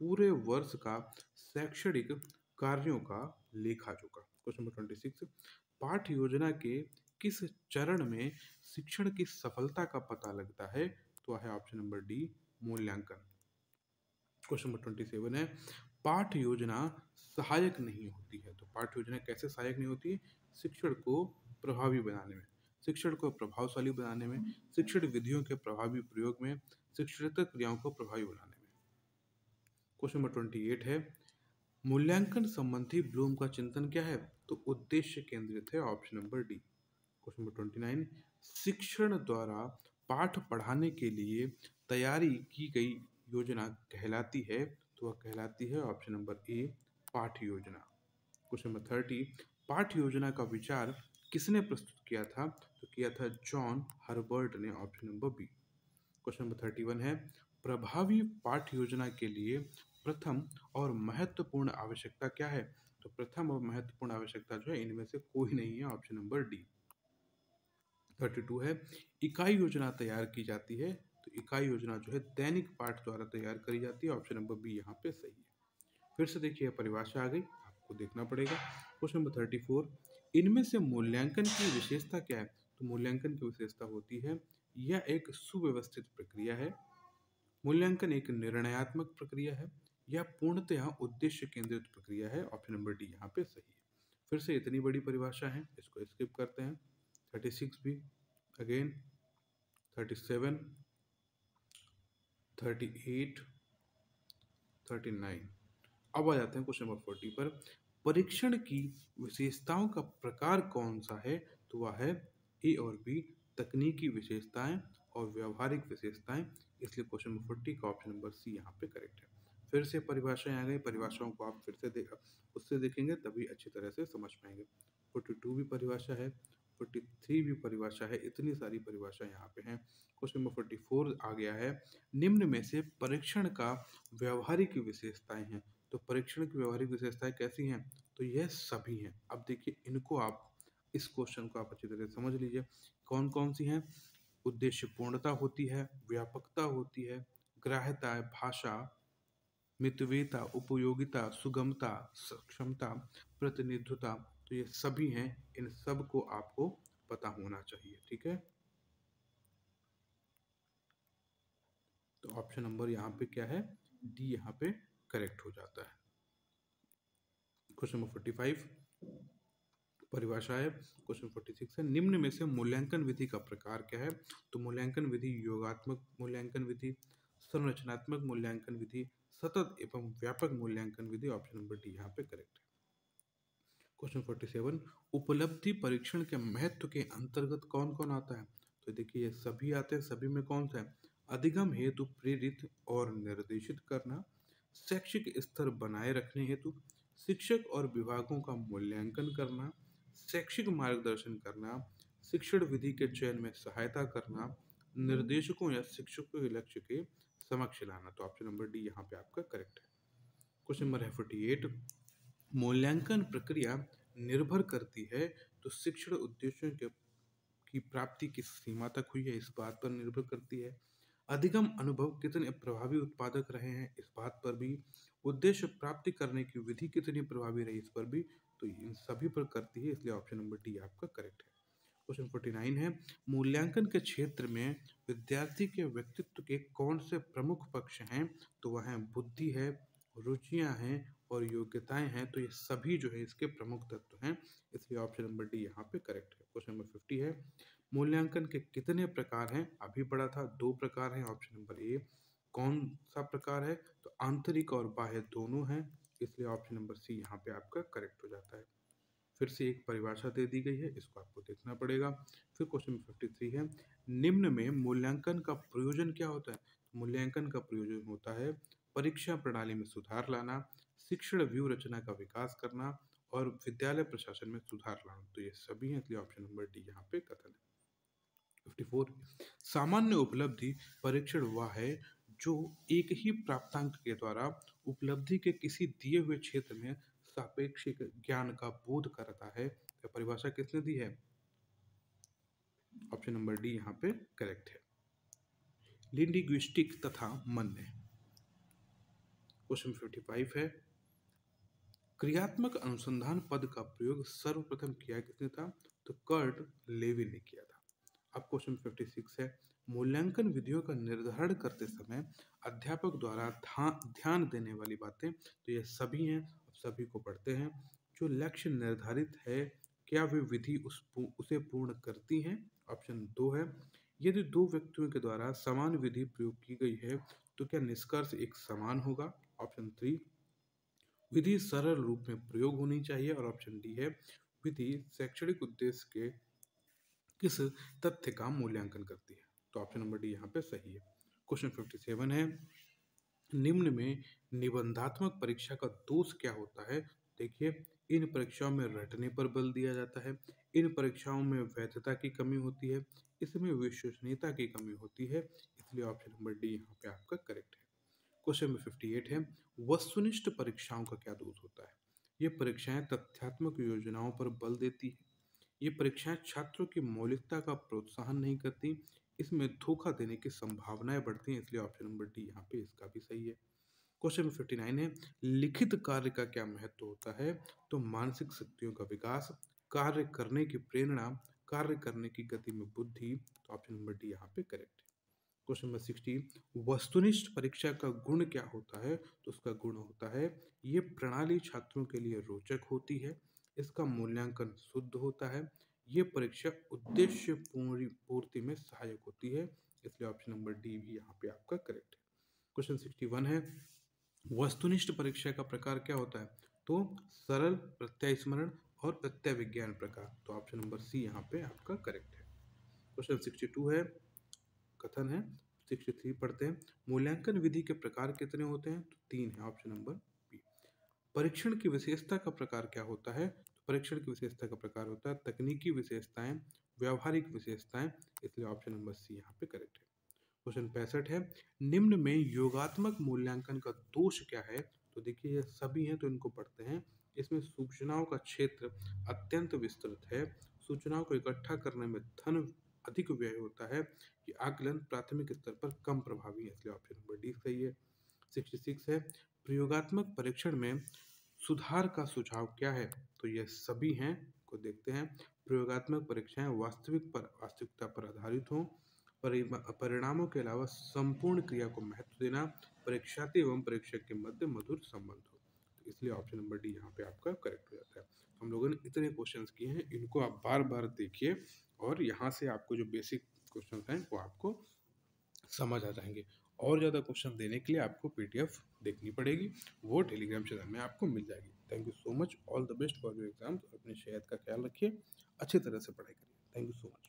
पूरे वर्ष का शैक्षणिक कार्यों का लेखा जोखा। क्वेश्चन नंबर 26, पाठ्य योजना के किस चरण में शिक्षण की सफलता का पता लगता है? तो है ऑप्शन नंबर डी, मूल्यांकन। क्वेश्चन नंबर 27 है, पाठ्य योजना सहायक नहीं होती है। तो पाठ्य योजना कैसे सहायक नहीं होती है? शिक्षण को प्रभावी बनाने में, शिक्षण को प्रभावशाली बनाने में, शिक्षण विधियों के प्रभावी प्रयोग में, शिक्षणेतर क्रियाओं को प्रभावी बनाने में। क्वेश्चन नंबर 28 है, मूल्यांकन संबंधी ब्लूम का चिंतन क्या है? तो उद्देश्य केंद्रित है, option number D. Question number 29, शिक्षण द्वारा पाठ पढ़ाने के लिए तैयारी की गई योजना कहलाती है? तो वह कहलाती है ऑप्शन नंबर ए, पाठ्य योजना। क्वेश्चन नंबर 30, पाठ्य योजना का विचार किसने प्रस्तुत किया था? तो किया था जॉन हर्बर्ट ने, option number B. Question number 31 है, प्रभावी पाठ्य योजना के लिए प्रथम और महत्वपूर्ण आवश्यकता क्या है? तो प्रथम और महत्वपूर्ण आवश्यकता जो है इनमें से कोई नहीं है, ऑप्शन नंबर डी। 32 है, इकाई योजना तैयार की जाती है। तो इकाई योजना जो है दैनिक पाठ द्वारा तैयार करी जाती है, ऑप्शन नंबर बी यहाँ पे सही है। फिर से देखिए परिभाषा आ गई, आपको देखना पड़ेगा। क्वेश्चन नंबर 34, इनमें से मूल्यांकन की विशेषता क्या है? तो मूल्यांकन की विशेषता होती है यह एक सुव्यवस्थित प्रक्रिया है, मूल्यांकन एक निर्णयात्मक प्रक्रिया है, यह पूर्णतः उद्देश्य केंद्रित प्रक्रिया है, ऑप्शन नंबर डी यहाँ पे सही है। फिर से इतनी बड़ी परिभाषा है, इसको स्किप करते हैं। 36 भी, अगेन 37, 38, 39। अब आ जाते हैं क्वेश्चन नंबर 40 पर, परीक्षण की विशेषताओं का प्रकार कौन सा है? तो वह है ए और बी, तकनीकी विशेषताएं और व्यवहारिक विशेषताएं। इसलिए क्वेश्चन नंबर 40 का ऑप्शन नंबर सी यहाँ पे करेक्ट है। फिर से परिभाषाएं आ गई, परिभाषाओं को आप फिर से उससे देखेंगे तभी अच्छी तरह से समझ पाएंगे। 42 भी परिभाषा है, 43 भी परिभाषा है, इतनी सारी परिभाषा यहाँ पे हैं। क्वेश्चन नंबर 44 आ गया है, निम्न में से परीक्षण का व्यवहारिक विशेषताएं हैं। तो परीक्षण की व्यवहारिक विशेषताएं कैसी हैं? तो यह सभी हैं। अब देखिए इनको आप, इस क्वेश्चन को आप अच्छी तरह से समझ लीजिए, कौन कौन सी हैं। उद्देश्य पूर्णता होती है, व्यापकता होती है, ग्राह्यता, भाषा, मितव्ययिता, उपयोगिता, सुगमता, सक्षमता, प्रतिनिधित्वता। तो ये सभी हैं, इन सब को आपको पता होना चाहिए, ठीक है। तो ऑप्शन नंबर यहाँ पे क्या है? डी यहाँ पे करेक्ट हो जाता है। क्वेश्चन नंबर 45 परिभाषा है। क्वेश्चन 46 है, निम्न में से मूल्यांकन विधि का प्रकार क्या है? तो मूल्यांकन विधि योगात्मक मूल्यांकन विधि, संरचनात्मक मूल्यांकन विधि, सतत एवं व्यापक मूल्यांकन विधि, ऑप्शन नंबर डी यहाँ पे करेक्ट है। क्वेश्चन 47, उपलब्धि परीक्षण के महत्व के अंतर्गत कौन कौन आता है? तो देखिए ये सभी आते हैं, सभी में कौन सा है? अधिगम हेतु प्रेरित और निर्देशित करना, शैक्षिक स्तर बनाए रखने हेतु, शिक्षक और विभागों का मूल्यांकन करना, शैक्षिक मार्गदर्शन करना, शिक्षण विधि के चयन में सहायता करना, निर्देशकों या शिक्षकों के लक्ष्य के समक्ष लाना। तो ऑप्शन नंबर डी यहाँ पे आपका करेक्ट है। क्वेश्चन नंबर है 48, मूल्यांकन प्रक्रिया निर्भर करती है तो शिक्षण उद्देश्यों के की प्राप्ति किस सीमा तक हुई है, इस बात पर निर्भर करती है। अधिगम अनुभव कितने प्रभावी उत्पादक रहे हैं, इस बात पर भी। उद्देश्य प्राप्ति करने की विधि कितनी प्रभावी रही, इस पर भी। तो इन सभी पर करती है, इसलिए ऑप्शन नंबर डी आपका करेक्ट है। क्वेश्चन 49 है, मूल्यांकन के क्षेत्र में विद्यार्थी के व्यक्तित्व के कौन से प्रमुख पक्ष हैं? तो वह है बुद्धि है, रुचियां हैं और योग्यताएं हैं। तो ये सभी जो है इसके प्रमुख तत्व हैं, इसलिए ऑप्शन नंबर डी यहाँ पे करेक्ट है। क्वेश्चन नंबर 50 है, मूल्यांकन के कितने प्रकार हैं? अभी पढ़ा था, 2 प्रकार हैं, ऑप्शन नंबर ए। कौन सा प्रकार है? तो आंतरिक और बाह्य दोनों हैं, इसलिए ऑप्शन नंबर सी यहाँ पे आपका करेक्ट हो जाता है। फिर से एक परिभाषा दे दी गई है, इसको आपको देखना पड़ेगा। फिर क्वेश्चन 53 है, निम्न में मूल्यांकन का प्रयोजन क्या होता है? मूल्यांकन का प्रयोजन होता है परीक्षा प्रणाली में सुधार लाना, शिक्षण व्यूह रचना का विकास करना और विद्यालय प्रशासन में सुधार लाना। तो ये सभी हैं, इसलिए ऑप्शन नंबर डी यहाँ पे कथन है। 54, सामान्य उपलब्धि परीक्षण वह है जो एक ही प्राप्तांक के द्वारा उपलब्धि के किसी दिए हुए क्षेत्र में सापेक्षिक ज्ञान का बोध करता है। यह परिभाषा किसने दी है? ऑप्शन नंबर डी यहाँ पे करेक्ट है। लिंग्विस्टिक तथा मन्य, क्वेश्चन 55 है, क्रियात्मक अनुसंधान पद का प्रयोग सर्वप्रथम किया किसने था? तो कर्ट लेविन ने किया था। अब क्वेश्चन 56 है, मूल्यांकन विधियों का निर्धारण करते समय अध्यापक द्वारा ध्यान देने वाली बातें, तो ये सभी हैं, सभी को पढ़ते हैं। जो लक्ष्य निर्धारित है, क्या वे विधि उसे पूर्ण करती हैं? ऑप्शन 2 है, यदि दो व्यक्तियों के द्वारा समान विधि प्रयोग की गई है तो क्या निष्कर्ष एक समान होगा? ऑप्शन 3, विधि सरल रूप में प्रयोग होनी चाहिए। और ऑप्शन डी है, विधि शैक्षणिक उद्देश्य के किस तथ्य का मूल्यांकन करती है? तो ऑप्शन नंबर डी यहाँ पे सही है। क्वेश्चन 57 है, निम्न में निबंधात्मक परीक्षा का दोष क्या होता है? देखिए, इन परीक्षाओं में रटने पर बल दिया जाता है, इन परीक्षाओं में वैधता की कमी होती है, इसमें विश्वसनीयता की कमी होती है, इसलिए ऑप्शन नंबर डी यहाँ पे आपका करेक्ट है। क्वेश्चन नंबर 58 है, वस्तुनिष्ठ परीक्षाओं का क्या दोष होता है? ये परीक्षाएं तथ्यात्मक योजनाओं पर बल देती है, ये परीक्षाएं छात्रों की मौलिकता का प्रोत्साहन नहीं करती, इसमें धोखा देने की संभावनाएं बढ़ती हैं, इसलिए ऑप्शन नंबर डी यहाँ पे इसका भी सही है। क्वेश्चन नंबर 59 है, लिखित कार्य का क्या महत्व होता है? तो मानसिक शक्तियों का विकास, कार्य करने की प्रेरणा, कार्य करने की गति में बुद्धि, तो ऑप्शन नंबर डी यहाँ पे करेक्ट है। क्वेश्चन नंबर 60, वस्तुनिष्ठ परीक्षा का गुण क्या होता है? तो उसका गुण होता है, ये प्रणाली छात्रों के लिए रोचक होती है, इसका मूल्यांकन शुद्ध होता है, ये परीक्षा उद्देश्य पूर्ति में सहायक होती है, इसलिए ऑप्शन नंबर डी भी यहाँ पे आपका करेक्ट है। क्वेश्चन 61 है, वस्तुनिष्ठ परीक्षा का प्रकार क्या होता है? तो सरल, प्रत्यय स्मरण और प्रत्यय विज्ञान प्रकार, तो ऑप्शन नंबर सी यहाँ पे आपका करेक्ट है। क्वेश्चन 62 है, कथन है। 63 पढ़ते हैं, मूल्यांकन विधि के प्रकार कितने होते हैं? तो 3 है, ऑप्शन नंबर बी। परीक्षण की विशेषता का प्रकार क्या होता है? तो परीक्षण की विशेषता का प्रकार होता है तकनीकी विशेषताएं, व्यावहारिक विशेषताएं, इसलिए ऑप्शन नंबर सी यहाँ पे करेक्ट है। क्वेश्चन 65 है, निम्न में योगात्मक मूल्यांकन का दोष क्या है? तो देखिए, ये सभी हैं, तो इनको पढ़ते हैं। इसमें सूचनाओं का क्षेत्र अत्यंत विस्तृत है, सूचनाओं को इकट्ठा करने में धन अधिक व्यय होता है, ये आकलन प्राथमिक स्तर पर कम प्रभावी है, इसलिए ऑप्शन नंबर डी सही है। 66 है, प्रयोगात्मक परीक्षण में सुधार का सुझाव क्या है? तो ये सभी हैं, को देखते हैं। प्रयोगात्मक परीक्षाएं वास्तविकता पर आधारित हों, परिणामों के अलावा संपूर्ण क्रिया को महत्व देना, परीक्षार्थी एवं परीक्षक के मध्य मधुर संबंध हो, तो इसलिए ऑप्शन नंबर डी यहाँ पे आपका करेक्ट हो जाता है। हम लोगों ने इतने क्वेश्चंस किए हैं, इनको आप बार बार देखिए और यहाँ से आपको जो बेसिक क्वेश्चन हैं वो आपको समझ आ जाएंगे। और ज़्यादा क्वेश्चन देने के लिए आपको पीडीएफ देखनी पड़ेगी, वो टेलीग्राम चैनल में आपको मिल जाएगी। Thank you so much, all the best for your exams. अपनी सेहत का ख्याल रखिए, अच्छी तरह से पढ़ाई करिए। Thank you so much.